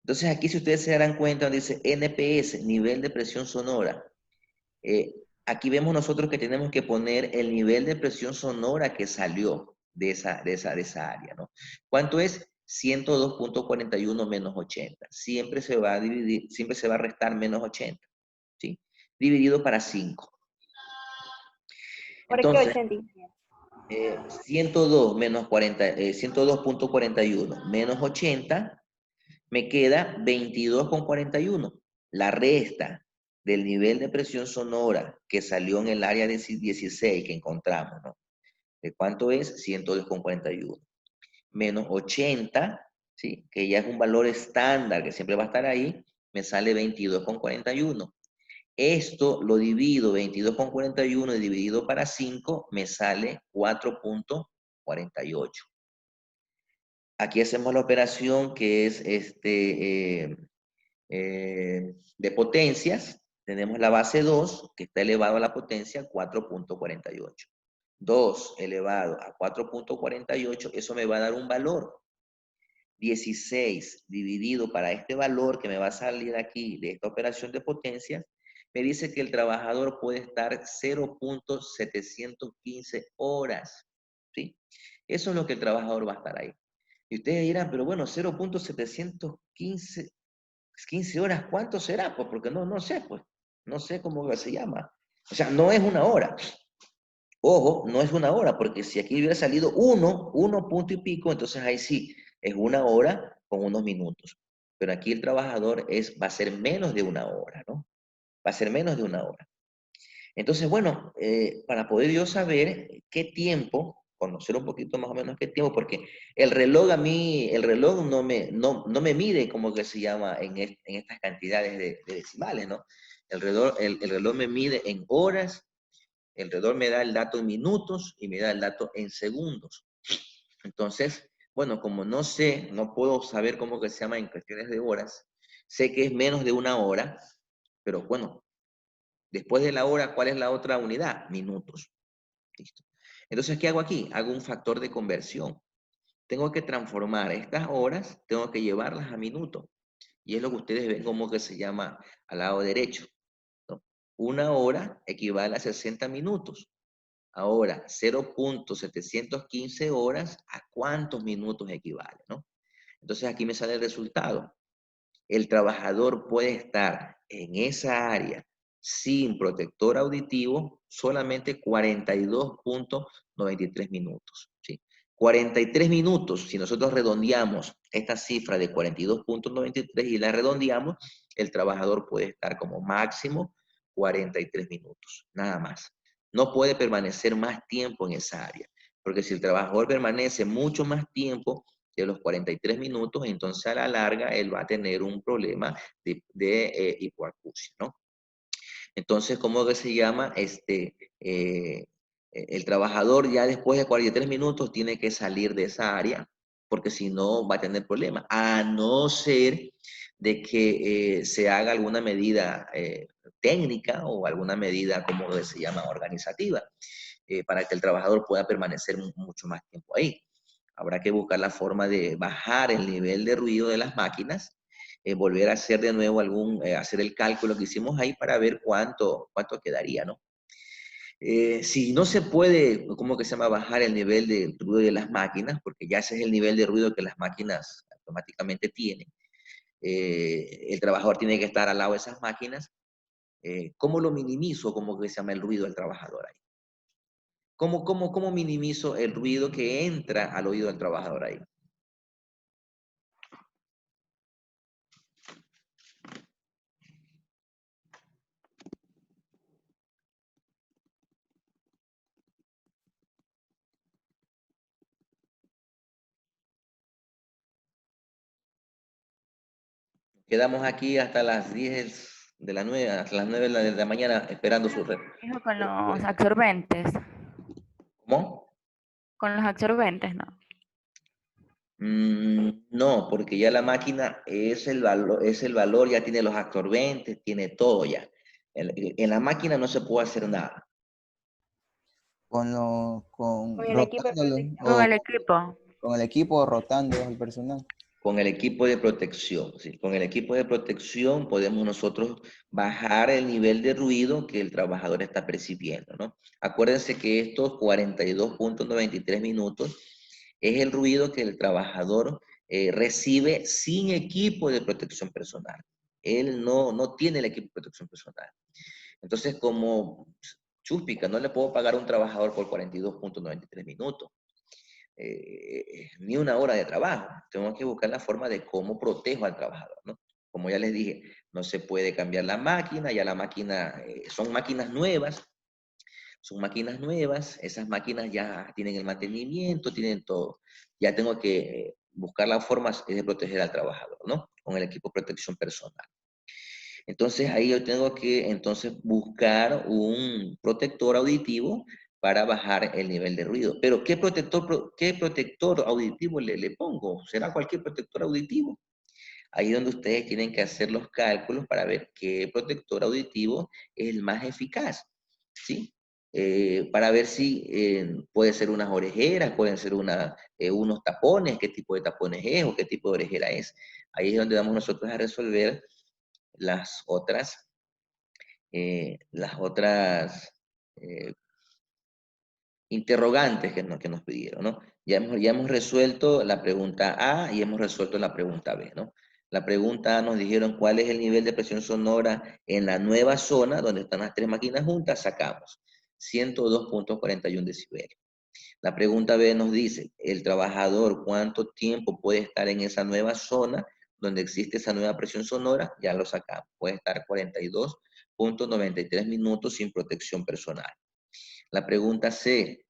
Entonces aquí, si ustedes se darán cuenta, dice NPS, nivel de presión sonora. Aquí vemos nosotros que tenemos que poner el nivel de presión sonora que salió de esa área, ¿no? ¿Cuánto es? 102.41 menos 80. Siempre se va a dividir, siempre se va a restar menos 80, ¿sí? Dividido para 5. ¿Por qué Entonces, 87? 102 menos 102.41 menos 80, me queda 22.41. La resta del nivel de presión sonora que salió en el área de 16 que encontramos, ¿no? ¿De cuánto es? 102.41. Menos 80, ¿sí?, que ya es un valor estándar que siempre va a estar ahí, me sale 22.41. Esto lo divido 22.41 y dividido para 5, me sale 4.48. Aquí hacemos la operación que es de potencias. Tenemos la base 2, que está elevado a la potencia 4.48. 2 elevado a 4.48, eso me va a dar un valor. 16 dividido para este valor que me va a salir aquí de esta operación de potencia, me dice que el trabajador puede estar 0.715 horas. ¿Sí? Eso es lo que el trabajador va a estar ahí. Y ustedes dirán, pero bueno, 0.715 horas, ¿cuánto será? Pues porque no sé, pues. No sé cómo se llama. O sea, no es una hora. Ojo, no es una hora, porque si aquí hubiera salido 1 punto y pico, entonces ahí sí, es una hora con unos minutos. Pero aquí el trabajador va a ser menos de una hora, ¿no? Va a ser menos de una hora. Entonces, bueno, para poder yo saber qué tiempo, conocer un poquito más o menos qué tiempo, porque el reloj a mí, el reloj no me mide, como que se llama, en estas cantidades de decimales, ¿no? El reloj me mide en horas, el reloj me da el dato en minutos y me da el dato en segundos. Entonces, bueno, como no sé, no puedo saber cómo que se llama en cuestiones de horas, sé que es menos de una hora, pero bueno, después de la hora, ¿cuál es la otra unidad? Minutos. Listo. Entonces, ¿qué hago aquí? Hago un factor de conversión. Tengo que transformar estas horas, tengo que llevarlas a minutos. Y es lo que ustedes ven como que se llama al lado derecho, ¿no? Una hora equivale a 60 minutos. Ahora, 0.715 horas, ¿a cuántos minutos equivale, no? Entonces aquí me sale el resultado. El trabajador puede estar en esa área sin protector auditivo solamente 42.93 minutos, ¿sí? 43 minutos, si nosotros redondeamos esta cifra de 42.93 y la redondeamos, el trabajador puede estar como máximo 43 minutos, nada más. No puede permanecer más tiempo en esa área, porque si el trabajador permanece mucho más tiempo de los 43 minutos, entonces a la larga él va a tener un problema de hipoacusia, ¿no? Entonces, ¿cómo que se llama? El trabajador ya después de 43 minutos tiene que salir de esa área, porque si no va a tener problemas, a no ser de que se haga alguna medida técnica o alguna medida, como se llama, organizativa, para que el trabajador pueda permanecer mucho más tiempo ahí. Habrá que buscar la forma de bajar el nivel de ruido de las máquinas, volver a hacer de nuevo hacer el cálculo que hicimos ahí para ver cuánto quedaría, ¿no? Si no se puede, ¿cómo que se llama? Bajar el nivel de ruido de las máquinas, porque ya ese es el nivel de ruido que las máquinas automáticamente tienen. El trabajador tiene que estar al lado de esas máquinas. ¿Cómo lo minimizo? ¿Cómo que se llama el ruido del trabajador ahí? ¿Cómo minimizo el ruido que entra al oído del trabajador ahí? Quedamos aquí hasta las 10 de la 9, hasta las 9 de la mañana esperando su red. Dijo con los absorbentes. ¿Cómo? Con los absorbentes, ¿no? No, porque ya la máquina es el valor, ya tiene los absorbentes, tiene todo ya. En la máquina no se puede hacer nada. Con el equipo de rotándolo, protección. Con el equipo. con el equipo rotando el personal. Con el equipo de protección, ¿sí? Con el equipo de protección podemos nosotros bajar el nivel de ruido que el trabajador está percibiendo, ¿no? Acuérdense que estos 42.93 minutos es el ruido que el trabajador recibe sin equipo de protección personal. Él no tiene el equipo de protección personal. Entonces, como chúspica, no le puedo pagar a un trabajador por 42.93 minutos. Ni una hora de trabajo. Tengo que buscar la forma de cómo protejo al trabajador, ¿no? Como ya les dije, no se puede cambiar la máquina, ya la máquina, son máquinas nuevas, esas máquinas ya tienen el mantenimiento, tienen todo. Ya tengo que buscar la forma de proteger al trabajador, ¿no? Con el equipo de protección personal. Entonces ahí yo tengo que entonces buscar un protector auditivo para bajar el nivel de ruido. Pero qué protector auditivo le pongo? ¿Será cualquier protector auditivo? Ahí es donde ustedes tienen que hacer los cálculos para ver qué protector auditivo es el más eficaz, ¿sí? para ver si puede ser unas orejeras, pueden ser unos tapones, qué tipo de tapones es o qué tipo de orejera es. Ahí es donde vamos nosotros a resolver las otras eh, interrogantes que nos pidieron, ¿no? Ya hemos resuelto la pregunta A y hemos resuelto la pregunta B, ¿no? La pregunta A nos dijeron cuál es el nivel de presión sonora en la nueva zona donde están las tres máquinas juntas, sacamos 102.41 decibeles. La pregunta B nos dice, el trabajador, ¿cuánto tiempo puede estar en esa nueva zona donde existe esa nueva presión sonora? Ya lo sacamos, puede estar 42.93 minutos sin protección personal. La pregunta C,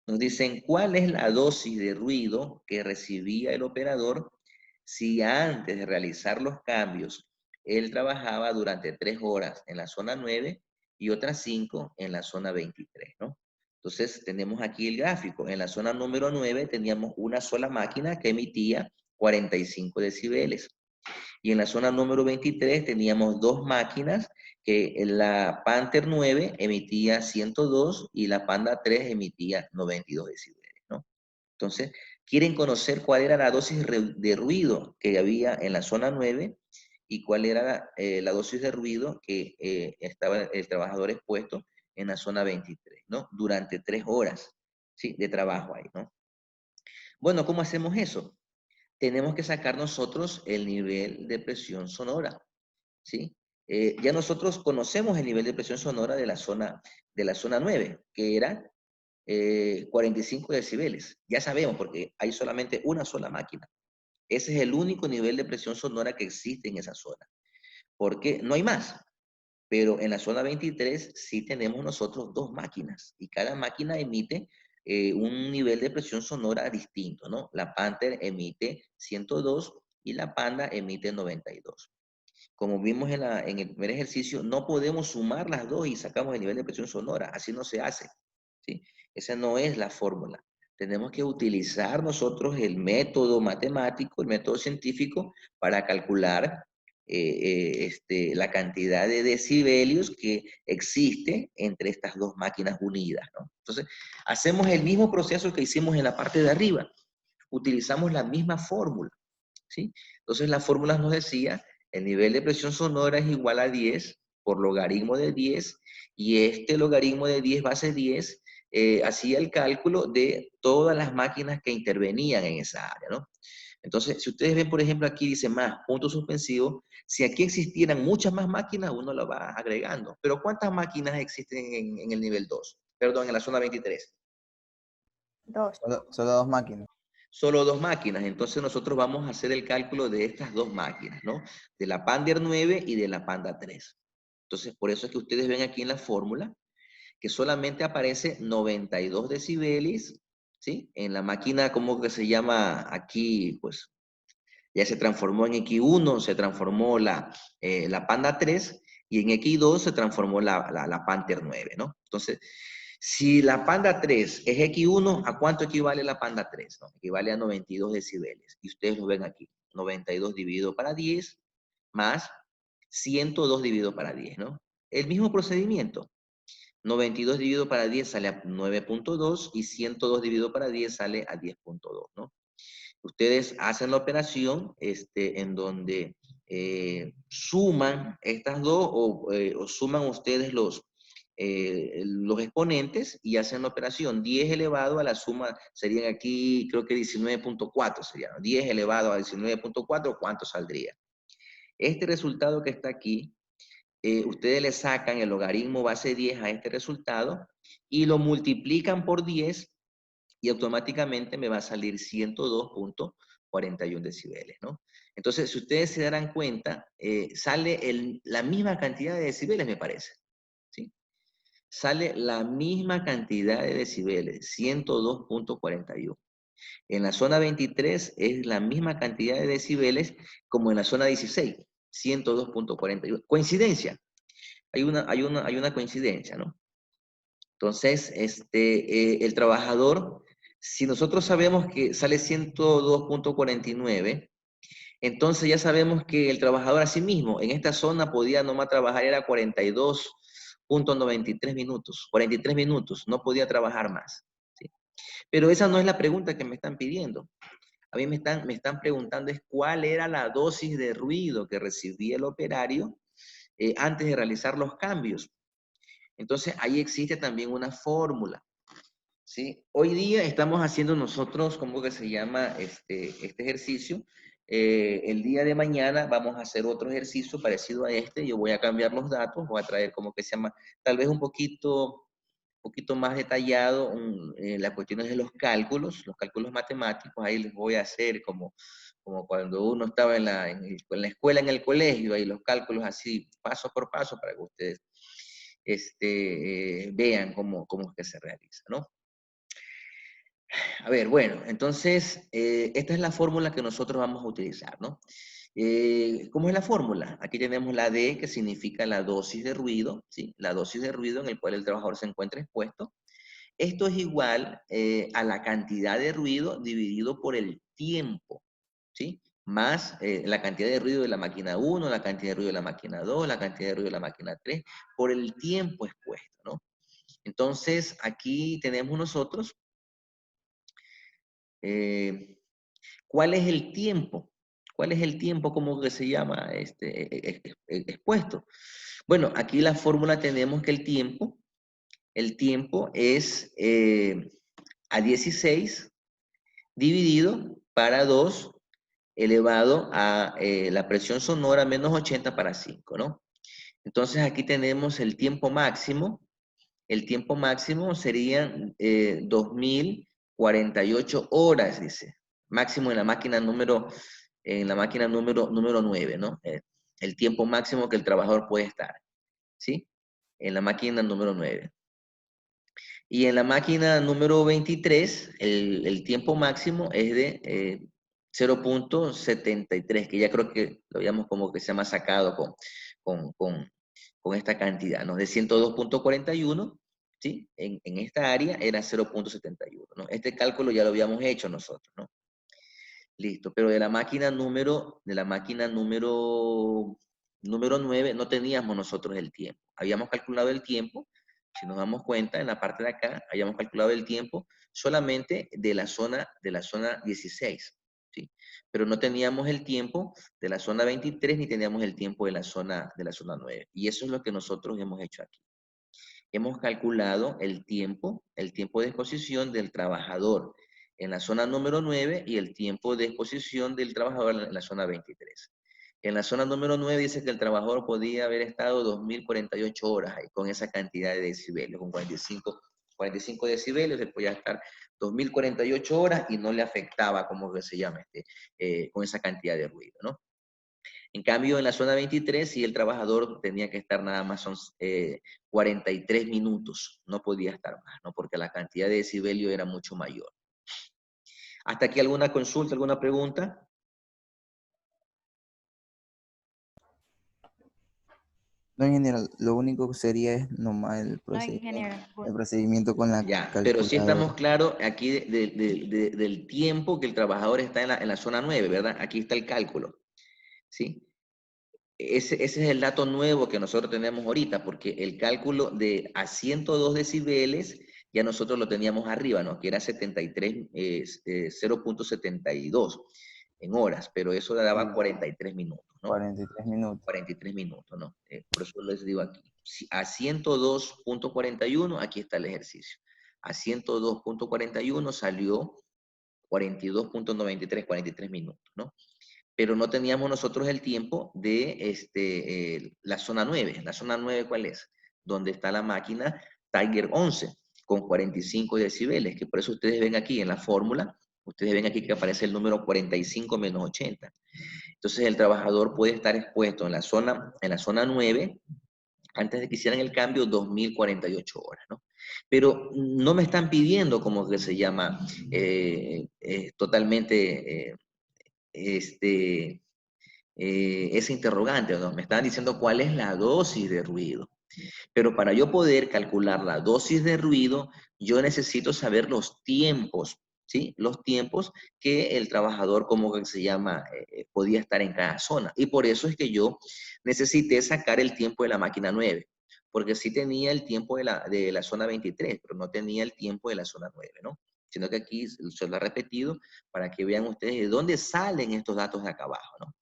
nos dicen, ¿cuál es la dosis de ruido que recibía el operador si antes de realizar los cambios él trabajaba durante 3 horas en la zona 9 y otras 5 en la zona 23, ¿no? Entonces tenemos aquí el gráfico. En la zona número 9 teníamos una sola máquina que emitía 45 decibeles. Y en la zona número 23 teníamos dos máquinas que la Panther 9 emitía 102 y la Panda 3 emitía 92 decibeles, ¿no? Entonces, quieren conocer cuál era la dosis de ruido que había en la zona 9 y cuál era la dosis de ruido que estaba el trabajador expuesto en la zona 23, ¿no? Durante 3 horas, ¿sí? De trabajo ahí, ¿no? Bueno, ¿cómo hacemos eso? Tenemos que sacar nosotros el nivel de presión sonora, ¿sí? Ya nosotros conocemos el nivel de presión sonora de la zona 9, que era 45 decibeles. Ya sabemos, porque hay solamente una sola máquina. Ese es el único nivel de presión sonora que existe en esa zona. Porque no hay más. Pero en la zona 23 sí tenemos nosotros dos máquinas. Y cada máquina emite un nivel de presión sonora distinto, ¿no? La Panther emite 102 y la Panda emite 92. Como vimos en el primer ejercicio, no podemos sumar las dos y sacamos el nivel de presión sonora. Así no se hace, ¿sí? Esa no es la fórmula. Tenemos que utilizar nosotros el método matemático, el método científico, para calcular la cantidad de decibelios que existe entre estas dos máquinas unidas, ¿no? Entonces, hacemos el mismo proceso que hicimos en la parte de arriba. Utilizamos la misma fórmula, ¿sí? Entonces, la fórmula nos decía, el nivel de presión sonora es igual a 10 por logaritmo de 10, y este logaritmo de 10 base 10 hacía el cálculo de todas las máquinas que intervenían en esa área, ¿no? Entonces, si ustedes ven, por ejemplo, aquí dice más, punto suspensivo, si aquí existieran muchas más máquinas, uno lo va agregando. Pero ¿cuántas máquinas existen en el nivel 2? Perdón, en la zona 23. 2. Solo dos máquinas. Solo dos máquinas. Entonces nosotros vamos a hacer el cálculo de estas dos máquinas, ¿no? De la Panther 9 y de la Panda 3. Entonces, por eso es que ustedes ven aquí en la fórmula que solamente aparece 92 decibeles, ¿sí? En la máquina, ¿cómo que se llama aquí? Pues ya se transformó en X1, se transformó la Panda 3, y en X2 se transformó la Panther 9, ¿no? Entonces, si la Panda 3 es X1, ¿a cuánto equivale la Panda 3? ¿No? Equivale a 92 decibeles. Y ustedes lo ven aquí. 92 dividido para 10 más 102 dividido para 10, ¿no? El mismo procedimiento. 92 dividido para 10 sale a 9.2 y 102 dividido para 10 sale a 10.2, ¿no? Ustedes hacen la operación en donde suman estas dos o suman ustedes los exponentes y hacen la operación. 10 elevado a la suma serían aquí, creo que 19.4 sería, ¿no? 10 elevado a 19.4, ¿cuánto saldría? Este resultado que está aquí, ustedes le sacan el logaritmo base 10 a este resultado y lo multiplican por 10 y automáticamente me va a salir 102.41 decibeles, ¿no? Entonces, si ustedes se darán cuenta, sale la misma cantidad de decibeles, me parece, ¿sí? Sale la misma cantidad de decibeles, 102.41. En la zona 23 es la misma cantidad de decibeles como en la zona 16, 102.41. Coincidencia. Hay una coincidencia, ¿no? Entonces, el trabajador, si nosotros sabemos que sale 102.49, entonces ya sabemos que el trabajador a sí mismo en esta zona podía nomás trabajar, era 42 .93 minutos, 43 minutos, no podía trabajar más. ¿Sí? Pero esa no es la pregunta que me están pidiendo. A mí me están preguntando es cuál era la dosis de ruido que recibía el operario antes de realizar los cambios. Entonces, ahí existe también una fórmula. ¿Sí? Hoy día estamos haciendo nosotros, ¿cómo que se llama este ejercicio? El día de mañana vamos a hacer otro ejercicio parecido a este. Yo voy a cambiar los datos, voy a traer como que se llama, tal vez un poquito más detallado las cuestiones de los cálculos matemáticos. Ahí les voy a hacer como cuando uno estaba en la escuela, en el colegio, ahí los cálculos así, paso por paso, para que ustedes vean cómo es que se realiza, ¿no? A ver, bueno, entonces, esta es la fórmula que nosotros vamos a utilizar, ¿no? ¿Cómo es la fórmula? Aquí tenemos la D, que significa la dosis de ruido, ¿sí? La dosis de ruido en el cual el trabajador se encuentra expuesto. Esto es igual a la cantidad de ruido dividido por el tiempo, ¿sí? Más la cantidad de ruido de la máquina 1, la cantidad de ruido de la máquina 2, la cantidad de ruido de la máquina 3, por el tiempo expuesto, ¿no? Entonces, aquí tenemos nosotros ¿cuál es el tiempo? ¿Cuál es el tiempo, como que se llama, expuesto? Bueno, aquí la fórmula tenemos que el tiempo es a 16 dividido para 2 elevado a la presión sonora menos 80 para 5, ¿no? Entonces aquí tenemos el tiempo máximo. El tiempo máximo serían 2048 horas, dice. Máximo en la máquina número 9, ¿no? El tiempo máximo que el trabajador puede estar, ¿sí? En la máquina número 9. Y en la máquina número 23, el tiempo máximo es de 0.73, que ya creo que lo habíamos como que se llama sacado con esta cantidad, ¿no? De 102.41, ¿sí? En esta área era 0.71, ¿no? Este cálculo ya lo habíamos hecho nosotros, ¿no? Listo, pero de la máquina número 9 no teníamos nosotros el tiempo. Habíamos calculado el tiempo, si nos damos cuenta, en la parte de acá, habíamos calculado el tiempo solamente de la zona 16, ¿sí? Pero no teníamos el tiempo de la zona 23 ni teníamos el tiempo de la zona 9. Y eso es lo que nosotros hemos hecho aquí. Hemos calculado el tiempo de exposición del trabajador en la zona número 9 y el tiempo de exposición del trabajador en la zona 23. En la zona número 9 dice que el trabajador podía haber estado 2048 horas ahí, con esa cantidad de decibelios, con 45 decibelios, él podía estar 2048 horas y no le afectaba, como que se llama, con esa cantidad de ruido, ¿no? En cambio, en la zona 23, sí, el trabajador tenía que estar nada más, son 43 minutos, no podía estar más, ¿no? Porque la cantidad de decibelio era mucho mayor. ¿Hasta aquí alguna consulta, alguna pregunta? No, ingeniero, lo único que sería es nomás el No, ingeniero. procedimiento con la Ya, pero sí estamos calculadora. claros aquí del tiempo que el trabajador está en la zona 9, ¿verdad? Aquí está el cálculo, ¿sí? Ese es el dato nuevo que nosotros tenemos ahorita, porque el cálculo de a 102 decibeles ya nosotros lo teníamos arriba, ¿no? Que era 0.72 en horas, pero eso le daba 43 minutos, ¿no? 43 minutos. 43 minutos, ¿no? Por eso les digo aquí. A 102.41, aquí está el ejercicio. A 102.41 salió 42.93, 43 minutos, ¿no? Pero no teníamos nosotros el tiempo de la zona 9. ¿La zona 9 cuál es? Donde está la máquina Tiger 11, con 45 decibeles, que por eso ustedes ven aquí en la fórmula, ustedes ven aquí que aparece el número 45 menos 80. Entonces el trabajador puede estar expuesto en la zona 9, antes de que hicieran el cambio, 2048 horas, ¿no? Pero no me están pidiendo, como que se llama, totalmente ese interrogante, ¿no? Me están diciendo cuál es la dosis de ruido. Pero para yo poder calcular la dosis de ruido, yo necesito saber los tiempos, ¿sí? Los tiempos que el trabajador, como que se llama, podía estar en cada zona. Y por eso es que yo necesité sacar el tiempo de la máquina 9. porque sí tenía el tiempo de la zona 23, pero no tenía el tiempo de la zona 9, ¿no? Sino que aquí se lo he repetido para que vean ustedes de dónde salen estos datos de acá abajo, ¿no?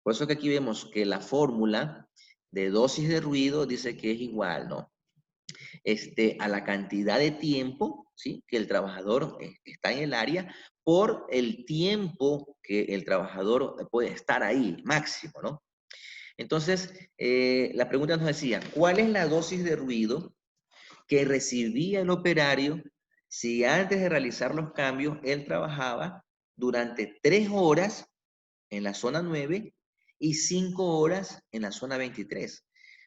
Por eso que aquí vemos que la fórmula de dosis de ruido dice que es igual, ¿no? A la cantidad de tiempo, ¿sí?, que el trabajador está en el área por el tiempo que el trabajador puede estar ahí, máximo, ¿no? Entonces, la pregunta nos decía, ¿cuál es la dosis de ruido que recibía el operario si antes de realizar los cambios él trabajaba durante 3 horas en la zona 9 y 5 horas en la zona 23?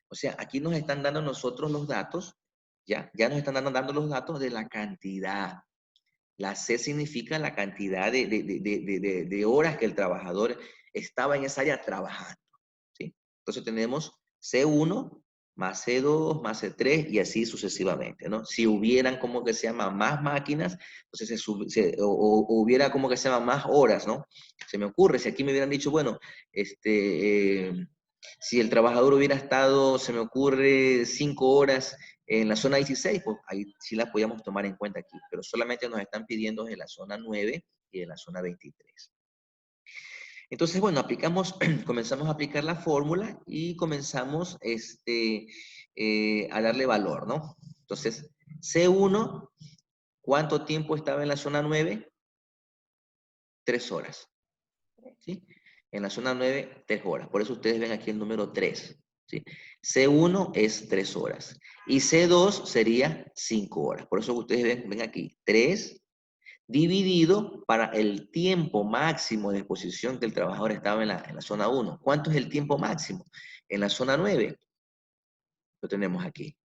O sea, aquí nos están dando nosotros los datos, ya nos están dando los datos de la cantidad. La C significa la cantidad de horas que el trabajador estaba en esa área trabajando, ¿sí? Entonces tenemos C1 más C2 más C3 y así sucesivamente, ¿no? Si hubieran, como que se llama, más máquinas, entonces o hubiera, como que se llama, más horas, ¿no? Se me ocurre, si aquí me hubieran dicho, bueno, si el trabajador hubiera estado, se me ocurre, 5 horas en la zona 16, pues ahí sí la podíamos tomar en cuenta aquí, pero solamente nos están pidiendo de la zona 9 y de la zona 23. Entonces, bueno, comenzamos a aplicar la fórmula y comenzamos a darle valor, ¿no? Entonces, C1, ¿cuánto tiempo estaba en la zona 9? 3 horas, ¿sí? En la zona 9, 3 horas. Por eso ustedes ven aquí el número 3, ¿sí? C1 es 3 horas. Y C2 sería 5 horas. Por eso ustedes ven aquí 3 dividido para el tiempo máximo de exposición que el trabajador estaba en la zona 1. ¿Cuánto es el tiempo máximo? En la zona 9, lo tenemos aquí,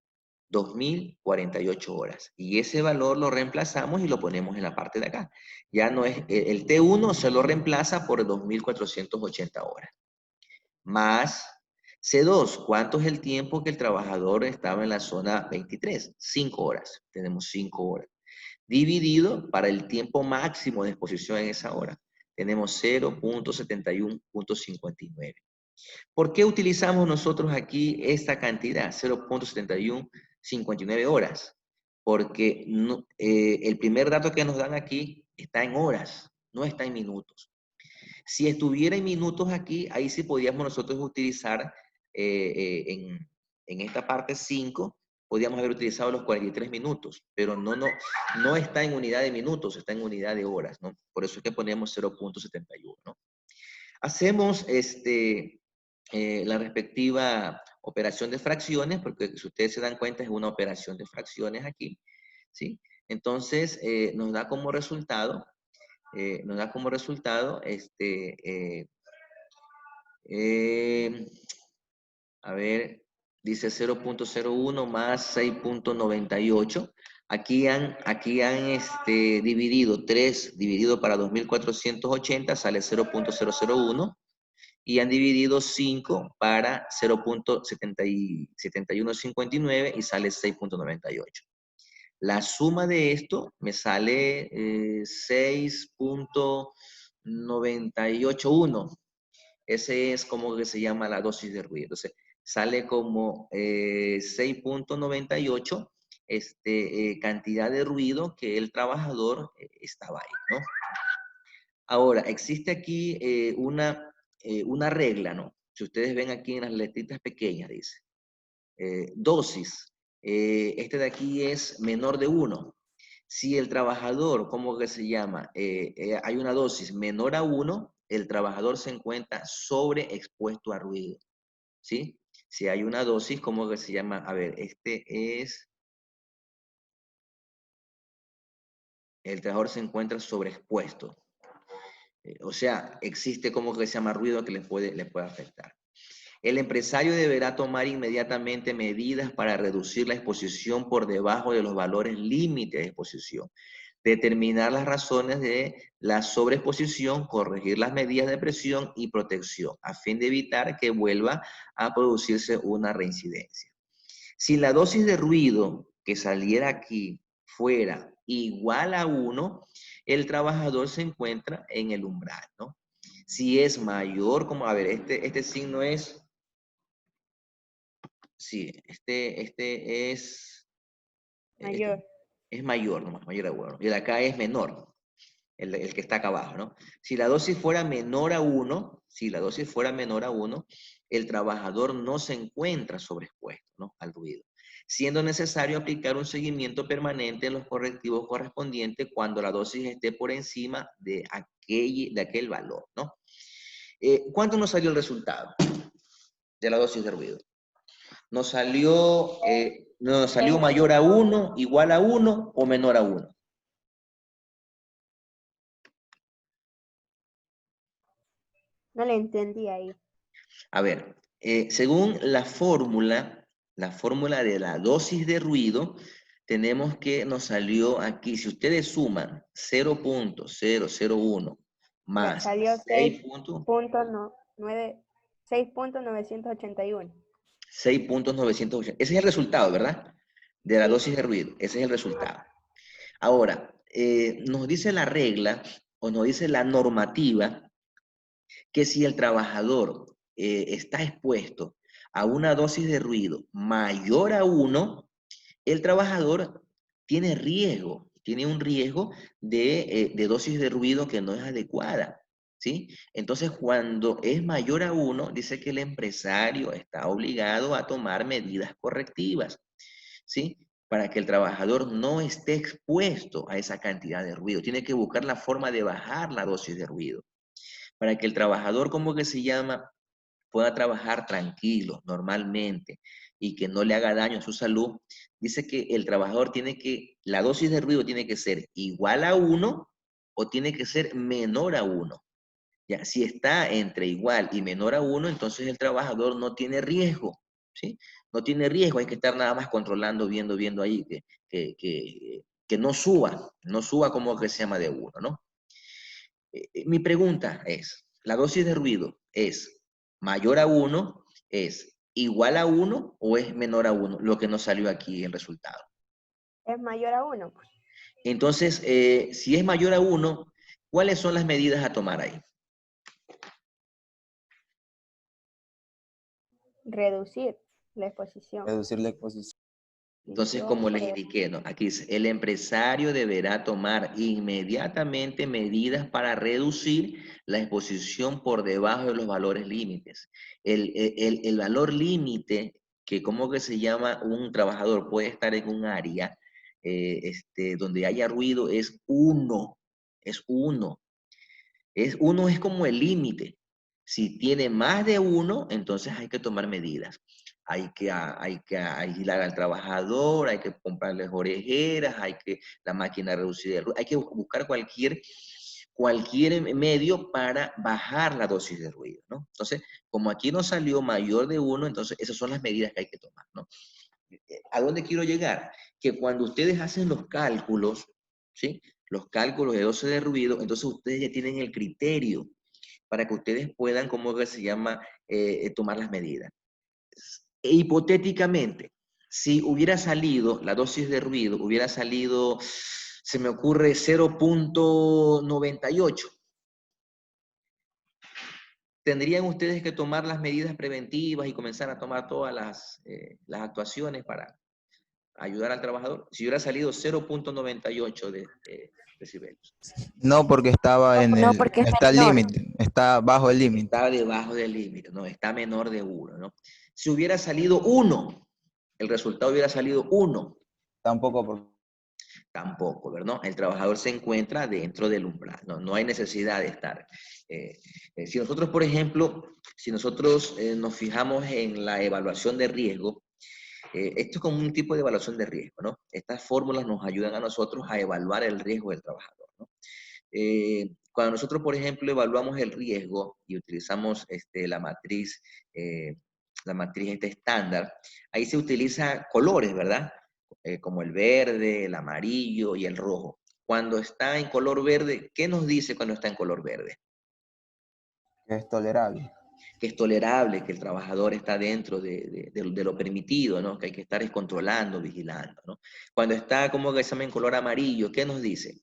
2048 horas. Y ese valor lo reemplazamos y lo ponemos en la parte de acá. Ya no es, el T1 se lo reemplaza por 2480 horas. Más C2, ¿cuánto es el tiempo que el trabajador estaba en la zona 23? 5 horas. Tenemos 5 horas. Dividido para el tiempo máximo de exposición en esa hora. Tenemos 0.71.59. ¿Por qué utilizamos nosotros aquí esta cantidad, 0.7159 horas? Porque el primer dato que nos dan aquí está en horas, no está en minutos. Si estuviera en minutos aquí, ahí sí podríamos nosotros utilizar en esta parte 5, podríamos haber utilizado los 43 minutos, pero no está en unidad de minutos, está en unidad de horas, ¿no? Por eso es que ponemos 0.71, ¿no? Hacemos la respectiva operación de fracciones, porque si ustedes se dan cuenta es una operación de fracciones aquí, ¿sí? Entonces nos da como resultado, a ver, dice 0.01 más 6.98. Aquí han dividido 3 dividido para 2480, sale 0.001. Y han dividido 5 para 0.7159 y sale 6.98. La suma de esto me sale 6.981. Ese es como que se llama la dosis de ruido. Entonces, sale como 6.98 cantidad de ruido que el trabajador estaba ahí, ¿no? Ahora, existe aquí una regla, ¿no? Si ustedes ven aquí en las letritas pequeñas, dice, dosis, este de aquí es menor de 1. Si el trabajador, ¿cómo que se llama? Hay una dosis menor a 1, el trabajador se encuentra sobreexpuesto a ruido, ¿sí? Si hay una dosis, ¿cómo que se llama? A ver, el trabajador se encuentra sobreexpuesto. O sea, existe como que se llama ruido que les puede afectar. El empresario deberá tomar inmediatamente medidas para reducir la exposición por debajo de los valores límite de exposición, determinar las razones de la sobreexposición, corregir las medidas de presión y protección, a fin de evitar que vuelva a producirse una reincidencia. Si la dosis de ruido que saliera aquí fuera igual a 1, el trabajador se encuentra en el umbral, ¿no? Si es mayor, como, a ver, este signo es Sí, este es, Mayor. es mayor, nomás, mayor a 1. Y el de acá es menor, el que está acá abajo, ¿no? Si la dosis fuera menor a 1, si la dosis fuera menor a 1, el trabajador no se encuentra sobreexpuesto, ¿no?, al ruido, siendo necesario aplicar un seguimiento permanente en los correctivos correspondientes cuando la dosis esté por encima de aquel valor, ¿no? ¿Cuánto nos salió el resultado de la dosis de ruido? Nos salió mayor a 1, igual a 1 o menor a 1. No le entendí ahí. A ver, según la fórmula de la dosis de ruido, tenemos que nos salió aquí, si ustedes suman 0.001 Me más salió 6.981, 6.981. 6.980, ese es el resultado, ¿verdad? De la Sí. dosis de ruido, ese es el resultado. Ahora, nos dice la regla o nos dice la normativa que si el trabajador está expuesto a una dosis de ruido mayor a 1, el trabajador tiene riesgo, tiene un riesgo de dosis de ruido que no es adecuada, ¿sí? Entonces, cuando es mayor a 1, dice que el empresario está obligado a tomar medidas correctivas, ¿sí? Para que el trabajador no esté expuesto a esa cantidad de ruido. Tiene que buscar la forma de bajar la dosis de ruido para que el trabajador, ¿cómo que se llama?, pueda trabajar tranquilo, normalmente, y que no le haga daño a su salud. Dice que el trabajador la dosis de ruido tiene que ser igual a 1 o tiene que ser menor a 1. Ya, si está entre igual y menor a 1, entonces el trabajador no tiene riesgo, ¿sí? No tiene riesgo, hay que estar nada más controlando, viendo ahí que no suba como que se llama de 1, ¿no? Mi pregunta es, ¿la dosis de ruido es mayor a 1, es igual a 1 o es menor a 1? Lo que nos salió aquí en resultado. Es mayor a 1. Entonces, si es mayor a 1, ¿cuáles son las medidas a tomar ahí? Reducir la exposición. Reducir la exposición. Entonces, como les indiqué, ¿no?, aquí dice, el empresario deberá tomar inmediatamente medidas para reducir la exposición por debajo de los valores límites. El valor límite, que como que se llama un trabajador puede estar en un área donde haya ruido, es 1. Es 1. Es como el límite. Si tiene más de 1, entonces hay que tomar medidas. Hay que aislar al trabajador, hay que comprarles orejeras, la máquina reducida de ruido, hay que buscar cualquier medio para bajar la dosis de ruido, ¿no? Entonces, como aquí nos salió mayor de 1, entonces esas son las medidas que hay que tomar, ¿no? ¿A dónde quiero llegar? Que cuando ustedes hacen los cálculos, ¿sí?, los cálculos de dosis de ruido, entonces ustedes ya tienen el criterio para que ustedes puedan, ¿cómo que se llama?, tomar las medidas. Hipotéticamente, si hubiera salido, la dosis de ruido hubiera salido, se me ocurre 0.98, ¿tendrían ustedes que tomar las medidas preventivas y comenzar a tomar todas las actuaciones para ayudar al trabajador? Si hubiera salido 0.98 de decibelios. No, porque estaba No, porque es está al menor. límite, está bajo el límite. Está debajo del límite, ¿no? Está menor de 1, ¿no? Si hubiera salido 1, el resultado hubiera salido 1. Tampoco, ¿verdad? El trabajador se encuentra dentro del umbral, ¿no? No hay necesidad de estar. Si nosotros, por ejemplo, nos fijamos en la evaluación de riesgo, esto es como un tipo de evaluación de riesgo, ¿no? Estas fórmulas nos ayudan a nosotros a evaluar el riesgo del trabajador, ¿no? Cuando nosotros, por ejemplo, evaluamos el riesgo y utilizamos la matriz estándar, ahí se utiliza colores, ¿verdad? Como el verde, el amarillo y el rojo. Cuando está en color verde, ¿qué nos dice cuando está en color verde? Que es tolerable. Que es tolerable, que el trabajador está dentro de lo permitido, ¿no? Que hay que estar controlando, vigilando, ¿no? Cuando está, como que se llama, en color amarillo, ¿qué nos dice?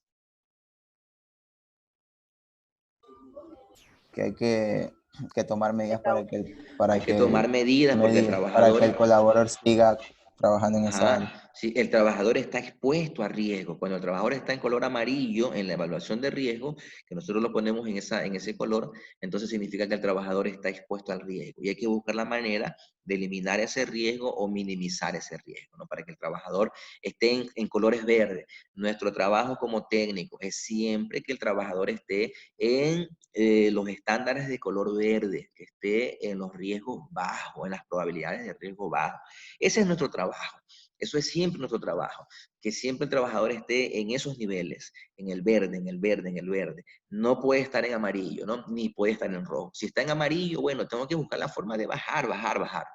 Que hay que que tomar medidas para que, Hay que tomar medidas porque el para que trabajador... el colaborador siga trabajando en esa área. Ajá, sí, el trabajador está expuesto a riesgo. Cuando el trabajador está en color amarillo, en la evaluación de riesgo, que nosotros lo ponemos en ese color, entonces significa que el trabajador está expuesto al riesgo. Y hay que buscar la manera de eliminar ese riesgo o minimizar ese riesgo, ¿no? Para que el trabajador esté en colores verdes. Nuestro trabajo como técnico es siempre que el trabajador esté en los estándares de color verde, que esté en los riesgos bajos, en las probabilidades de riesgo bajo. Ese es nuestro trabajo. Eso es siempre nuestro trabajo. Que siempre el trabajador esté en esos niveles, en el verde, en el verde, en el verde. No puede estar en amarillo, ¿no? Ni puede estar en rojo. Si está en amarillo, bueno, tengo que buscar la forma de bajar, bajar, bajar.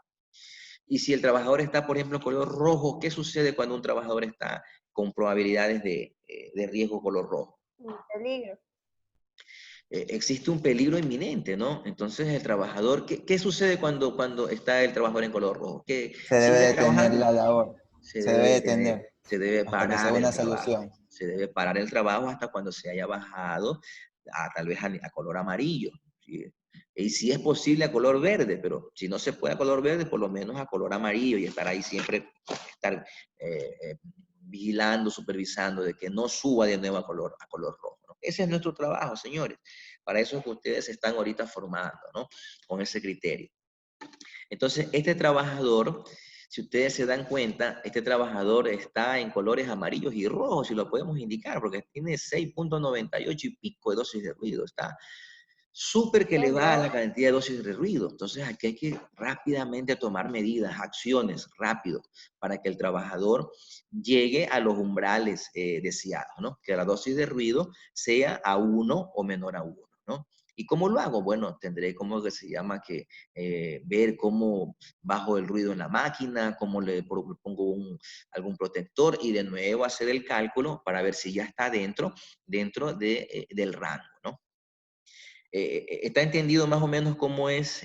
Y si el trabajador está, por ejemplo, en color rojo, ¿qué sucede cuando un trabajador está con probabilidades de riesgo color rojo? Peligro. Existe un peligro inminente, ¿no? Entonces el trabajador, ¿qué sucede cuando está el trabajador en color rojo? ¿Que Se debe sigue detener trabajando? la labor. Se Se debe debe detener, detener se debe hasta que se parar dé el una trabajo. solución. Se debe parar el trabajo hasta cuando se haya bajado tal vez a color amarillo, ¿sí? Y si es posible a color verde, pero si no se puede a color verde, por lo menos a color amarillo y estar ahí siempre, estar vigilando, supervisando de que no suba de nuevo a color rojo, ¿no? Ese es nuestro trabajo, señores. Para eso es que ustedes se están ahorita formando, ¿no? Con ese criterio. Entonces, este trabajador, si ustedes se dan cuenta, este trabajador está en colores amarillos y rojos, y lo podemos indicar, porque tiene 6.98 y pico de dosis de ruido. Está súper que elevada la cantidad de dosis de ruido. Entonces, aquí hay que rápidamente tomar medidas, acciones, rápido, para que el trabajador llegue a los umbrales deseados, ¿no? Que la dosis de ruido sea a 1 o menor a 1, ¿no? ¿Y cómo lo hago? Bueno, tendré como que se llama que ver cómo bajo el ruido en la máquina, cómo le pongo algún protector y de nuevo hacer el cálculo para ver si ya está dentro del rango, ¿no? ¿Está entendido más o menos cómo es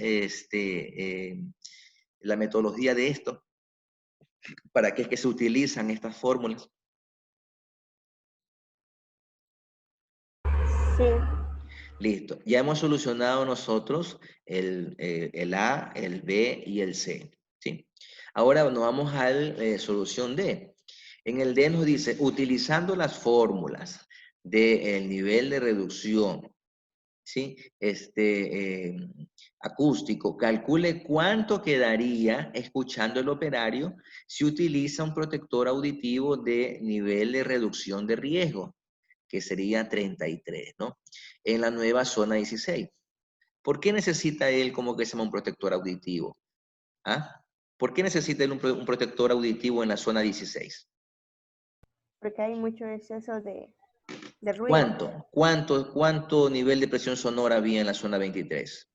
la metodología de esto? ¿Para qué es que se utilizan estas fórmulas? Sí. Listo. Ya hemos solucionado nosotros el A, el B y el C, ¿sí? Ahora nos vamos a la solución D. En el D nos dice, utilizando las fórmulas del nivel de reducción, ¿sí? Acústico, calcule cuánto quedaría escuchando el operario si utiliza un protector auditivo de nivel de reducción de riesgo, que sería 33, ¿no? En la nueva zona 16. ¿Por qué necesita él como que se llama un protector auditivo? ¿Ah? ¿Por qué necesita él un protector auditivo en la zona 16? Porque hay mucho exceso de ruido. ¿Cuánto nivel de presión sonora había en la zona 23?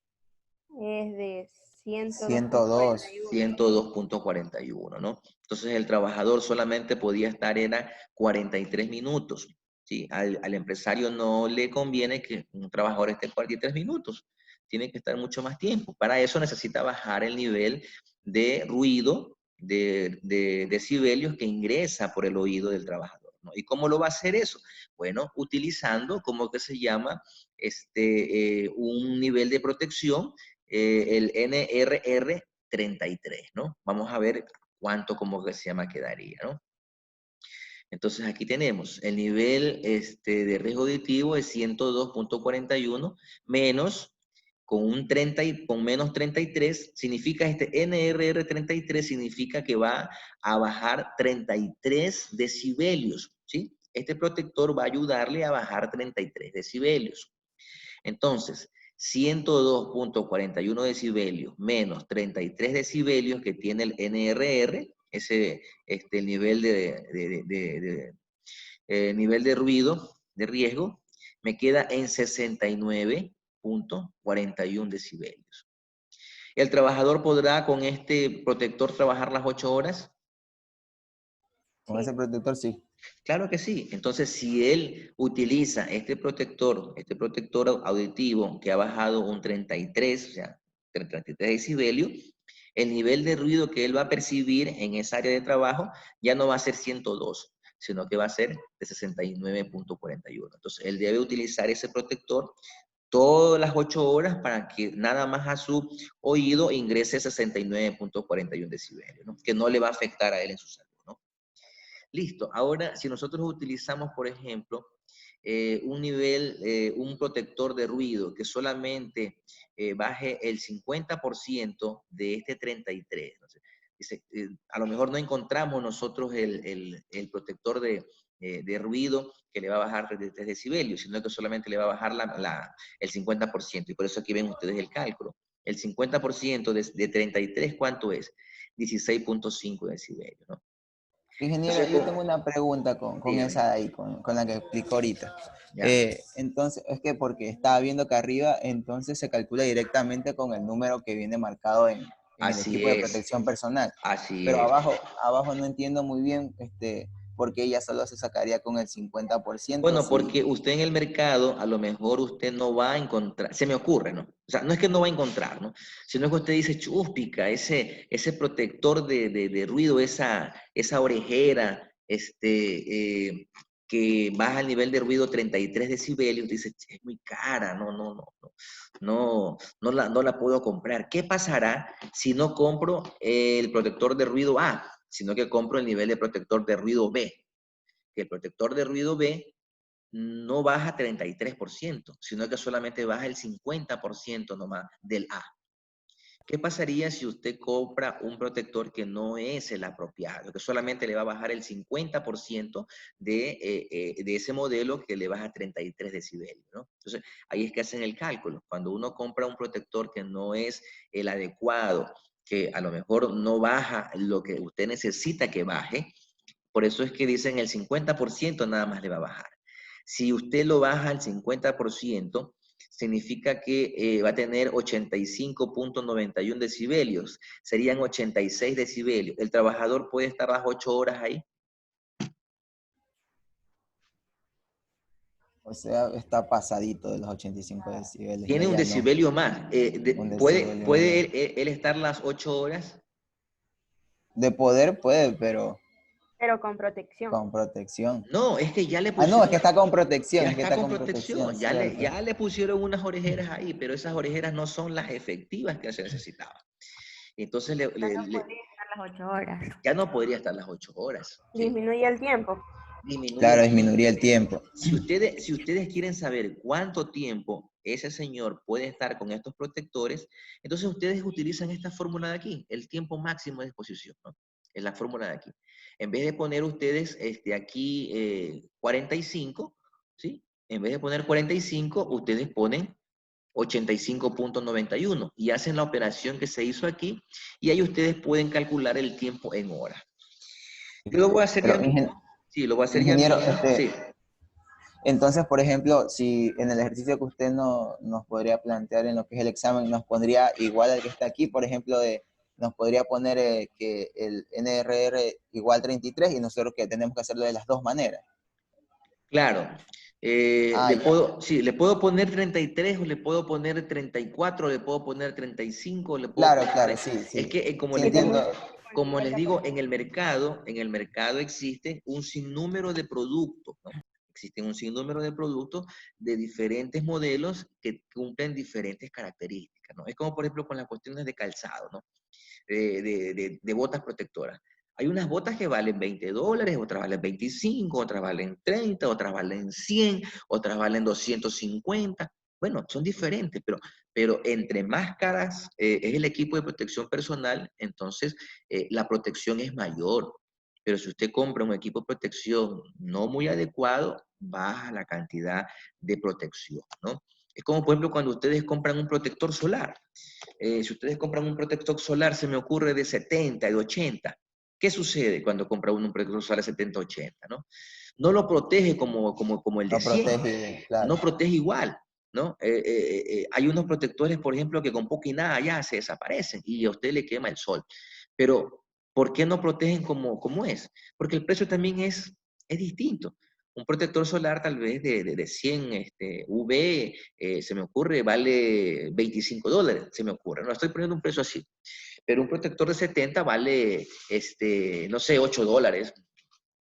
Es de 102. 102.41, ¿no? Entonces el trabajador solamente podía estar, era 43 minutos. ¿Sí? Al empresario no le conviene que un trabajador esté 43 minutos. Tiene que estar mucho más tiempo. Para eso necesita bajar el nivel de ruido, de decibelios que ingresa por el oído del trabajador, ¿no? ¿Y cómo lo va a hacer eso? Bueno, utilizando, ¿cómo que se llama? Un nivel de protección, el NRR 33, ¿no? Vamos a ver cuánto, como que se llama, quedaría, ¿no? Entonces aquí tenemos el nivel de riesgo auditivo es 102.41 menos con menos 33, significa NRR 33 significa que va a bajar 33 decibelios, ¿sí? Este protector va a ayudarle a bajar 33 decibelios. Entonces, 102.41 decibelios menos 33 decibelios que tiene el NRR, ese nivel nivel de ruido, de riesgo, me queda en 69.41 decibelios. ¿El trabajador podrá con este protector trabajar las 8 horas? Con ese protector sí. Claro que sí. Entonces, si él utiliza este protector auditivo que ha bajado un 33, o sea, 33 decibelios, el nivel de ruido que él va a percibir en esa área de trabajo ya no va a ser 102, sino que va a ser de 69.41. Entonces, él debe utilizar ese protector todas las 8 horas para que nada más a su oído ingrese 69.41 decibelios, ¿no? Que no le va a afectar a él en su salud, ¿no? Listo. Ahora, si nosotros utilizamos, por ejemplo, un protector de ruido que solamente baje el 50% de este 33. Entonces, dice, a lo mejor no encontramos nosotros el protector de ruido que le va a bajar 33 decibelios, sino que solamente le va a bajar el 50%. Y por eso aquí ven ustedes el cálculo. El 50% de 33, ¿cuánto es? 16.5 decibelios, ¿no? Ingeniero, Entonces, yo tengo una pregunta con dígame. esa de ahí, con la que explicó ahorita. Ya. Entonces, es que porque estaba viendo que arriba, entonces se calcula directamente con el número que viene marcado en el Así equipo de es. protección personal. Así Pero es. abajo no entiendo muy bien por qué ella solo se sacaría con el 50%. Bueno, porque usted en el mercado, a lo mejor usted no va a encontrar, se me ocurre, ¿no? O sea, no es que no va a encontrar, ¿no? Sino que usted dice, chúspica, ese protector de ruido, esa orejera, que baja el nivel de ruido 33 decibelios, dice, es muy cara, no la puedo comprar. ¿Qué pasará si no compro el protector de ruido A, sino que compro el nivel de protector de ruido B? Que el protector de ruido B no baja 33%, sino que solamente baja el 50% nomás del A. ¿Qué pasaría si usted compra un protector que no es el apropiado, que solamente le va a bajar el 50% de ese modelo que le baja 33 decibelios, ¿no? Entonces, ahí es que hacen el cálculo. Cuando uno compra un protector que no es el adecuado, que a lo mejor no baja lo que usted necesita que baje, por eso es que dicen el 50% nada más le va a bajar. Si usted lo baja al 50%, significa que va a tener 85.91 decibelios. Serían 86 decibelios. ¿El trabajador puede estar las 8 horas ahí? O sea, está pasadito de los 85 decibelios. Tiene un Ya no, decibelio más. un ¿Puede decibelio él estar las 8 horas? de poder puede, pero Pero con protección. con protección. No, es que ya le Ah, no, es pusieron. que está con protección, Ya es que está está con con protección, protección, cierto. ya le pusieron unas orejeras ahí, pero esas orejeras no son las efectivas que se necesitaban. Entonces Podría estar las 8 horas. ya no podría estar las 8 horas. ¿Sí? Disminuye el tiempo. Disminuye Claro, el tiempo. disminuiría el tiempo. Si ustedes quieren saber cuánto tiempo ese señor puede estar con estos protectores, entonces ustedes utilizan esta fórmula de aquí, el tiempo máximo de exposición, ¿no? Es la fórmula de aquí. En vez de poner ustedes aquí 45, ¿sí? En vez de poner 45, ustedes ponen 85.91 y hacen la operación que se hizo aquí y ahí ustedes pueden calcular el tiempo en horas. Yo lo voy a hacer Pero, ya mismo. Sí, lo voy a hacer ya ingeniero, mismo. Sí. entonces, por ejemplo, si en el ejercicio que usted nos podría plantear en lo que es el examen, nos pondría igual al que está aquí, por ejemplo, nos podría poner que el NRR igual 33 y nosotros que tenemos que hacerlo de las dos maneras. Claro. Ya. Le puedo poner 33 o le puedo poner 34, le puedo poner 35, le puedo Claro, poner claro, 30. sí, sí. Es que, como Sí, les digo, entiendo. como les digo, en el mercado existe un sinnúmero de productos, ¿no? Existen un sinnúmero de productos de diferentes modelos que cumplen diferentes características, ¿no? Es como, por ejemplo, con las cuestiones de calzado, ¿no? De botas protectoras. Hay unas botas que valen $20, otras valen 25, otras valen 30, otras valen 100, otras valen 250. Bueno, son diferentes, pero entre más caras es el equipo de protección personal, entonces la protección es mayor. Pero si usted compra un equipo de protección no muy adecuado, baja la cantidad de protección, ¿no? Es como, por ejemplo, cuando ustedes compran un protector solar. Si ustedes compran un protector solar, se me ocurre de 70, de 80. ¿Qué sucede cuando compra uno un protector solar de 70, 80? ¿No? No lo protege como el de Lo 100. protege, claro. No protege igual, ¿no? Hay unos protectores, por ejemplo, que con poco y nada ya se desaparecen y a usted le quema el sol. Pero, ¿por qué no protegen como es? Porque el precio también es distinto. Un protector solar tal vez de 100 UV, se me ocurre, vale $25, se me ocurre. No estoy poniendo un precio así. Pero un protector de 70 vale, no sé, $8.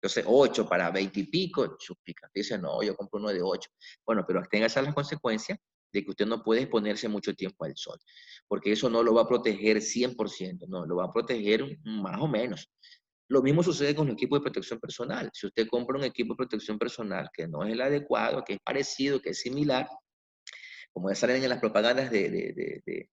Entonces, 8 para 20 y pico, chupica. Dice, no, yo compro uno de 8. Bueno, pero tenga esas las consecuencias de que usted no puede exponerse mucho tiempo al sol, porque eso no lo va a proteger 100%, no, lo va a proteger más o menos. Lo mismo sucede con los equipos de protección personal. Si usted compra un equipo de protección personal que no es el adecuado, que es parecido, que es similar, como ya salen en las propagandas de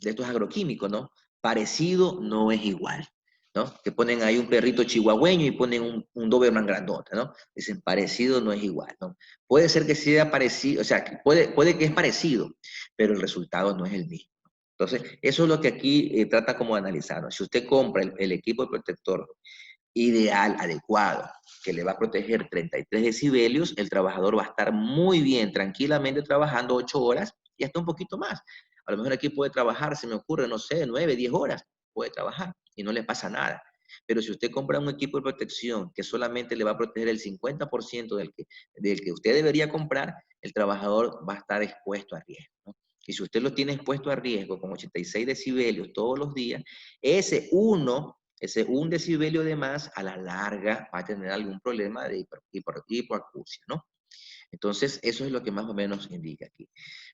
estos agroquímicos, ¿no? Parecido no es igual, ¿no? Que ponen ahí un perrito chihuahueño y ponen un Doberman grandote, ¿no? Dicen, parecido no es igual, ¿no? Puede ser que sea parecido, o sea, puede que es parecido, pero el resultado no es el mismo. Entonces, eso es lo que aquí trata como de analizar, ¿no? Si usted compra el equipo de protector ideal, adecuado, que le va a proteger 33 decibelios, el trabajador va a estar muy bien, tranquilamente trabajando 8 horas y hasta un poquito más. A lo mejor aquí puede trabajar, se me ocurre, no sé, 9, 10 horas, puede trabajar y no le pasa nada. Pero si usted compra un equipo de protección que solamente le va a proteger el 50% del que usted debería comprar, el trabajador va a estar expuesto a riesgo, ¿no? Y si usted lo tiene expuesto a riesgo con 86 decibelios todos los días, ese 1 decibelio de más, a la larga va a tener algún problema de hipoacusia, ¿no? Entonces, eso es lo que más o menos indica aquí.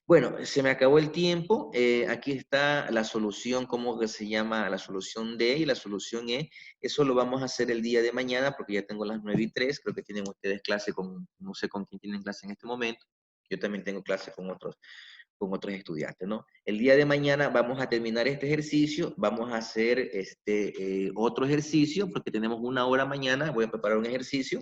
Bueno, se me acabó el tiempo. Aquí está la solución, ¿cómo que se llama? La solución D y la solución E. Eso lo vamos a hacer el día de mañana porque ya tengo las 9:03. Creo que tienen ustedes clase con, no sé con quién tienen clase en este momento. Yo también tengo clase con otros estudiantes, ¿no? El día de mañana vamos a terminar este ejercicio, vamos a hacer otro ejercicio, porque tenemos 1 hora mañana, voy a preparar un ejercicio,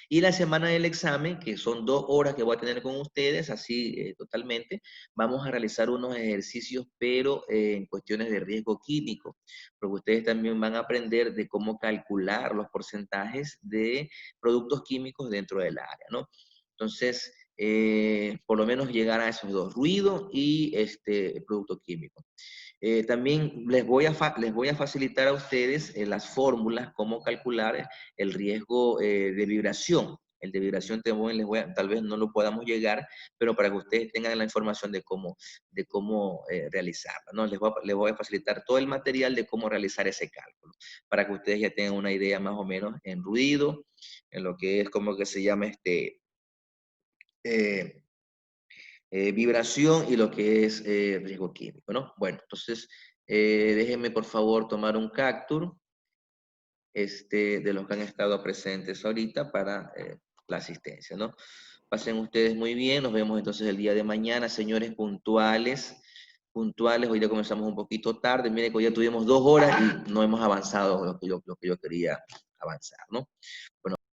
y la semana del examen, que son 2 horas que voy a tener con ustedes, así totalmente, vamos a realizar unos ejercicios, pero en cuestiones de riesgo químico, porque ustedes también van a aprender de cómo calcular los porcentajes de productos químicos dentro del área, ¿no? Entonces, por lo menos llegar a esos 2, ruido y producto químico. También les voy a facilitar a ustedes las fórmulas, cómo calcular el riesgo de vibración. El de vibración tal vez no lo podamos llegar, pero para que ustedes tengan la información de cómo realizarlo, ¿no? Les voy a facilitar todo el material de cómo realizar ese cálculo, para que ustedes ya tengan una idea más o menos en ruido, en lo que es como que se llama vibración y lo que es riesgo químico, ¿no? Bueno, entonces déjenme por favor tomar un capture de los que han estado presentes ahorita para la asistencia, ¿no? Pasen ustedes muy bien, nos vemos entonces el día de mañana, señores, puntuales, hoy ya comenzamos un poquito tarde, miren que hoy ya tuvimos 2 horas y no hemos avanzado lo que yo quería avanzar, ¿no? Bueno,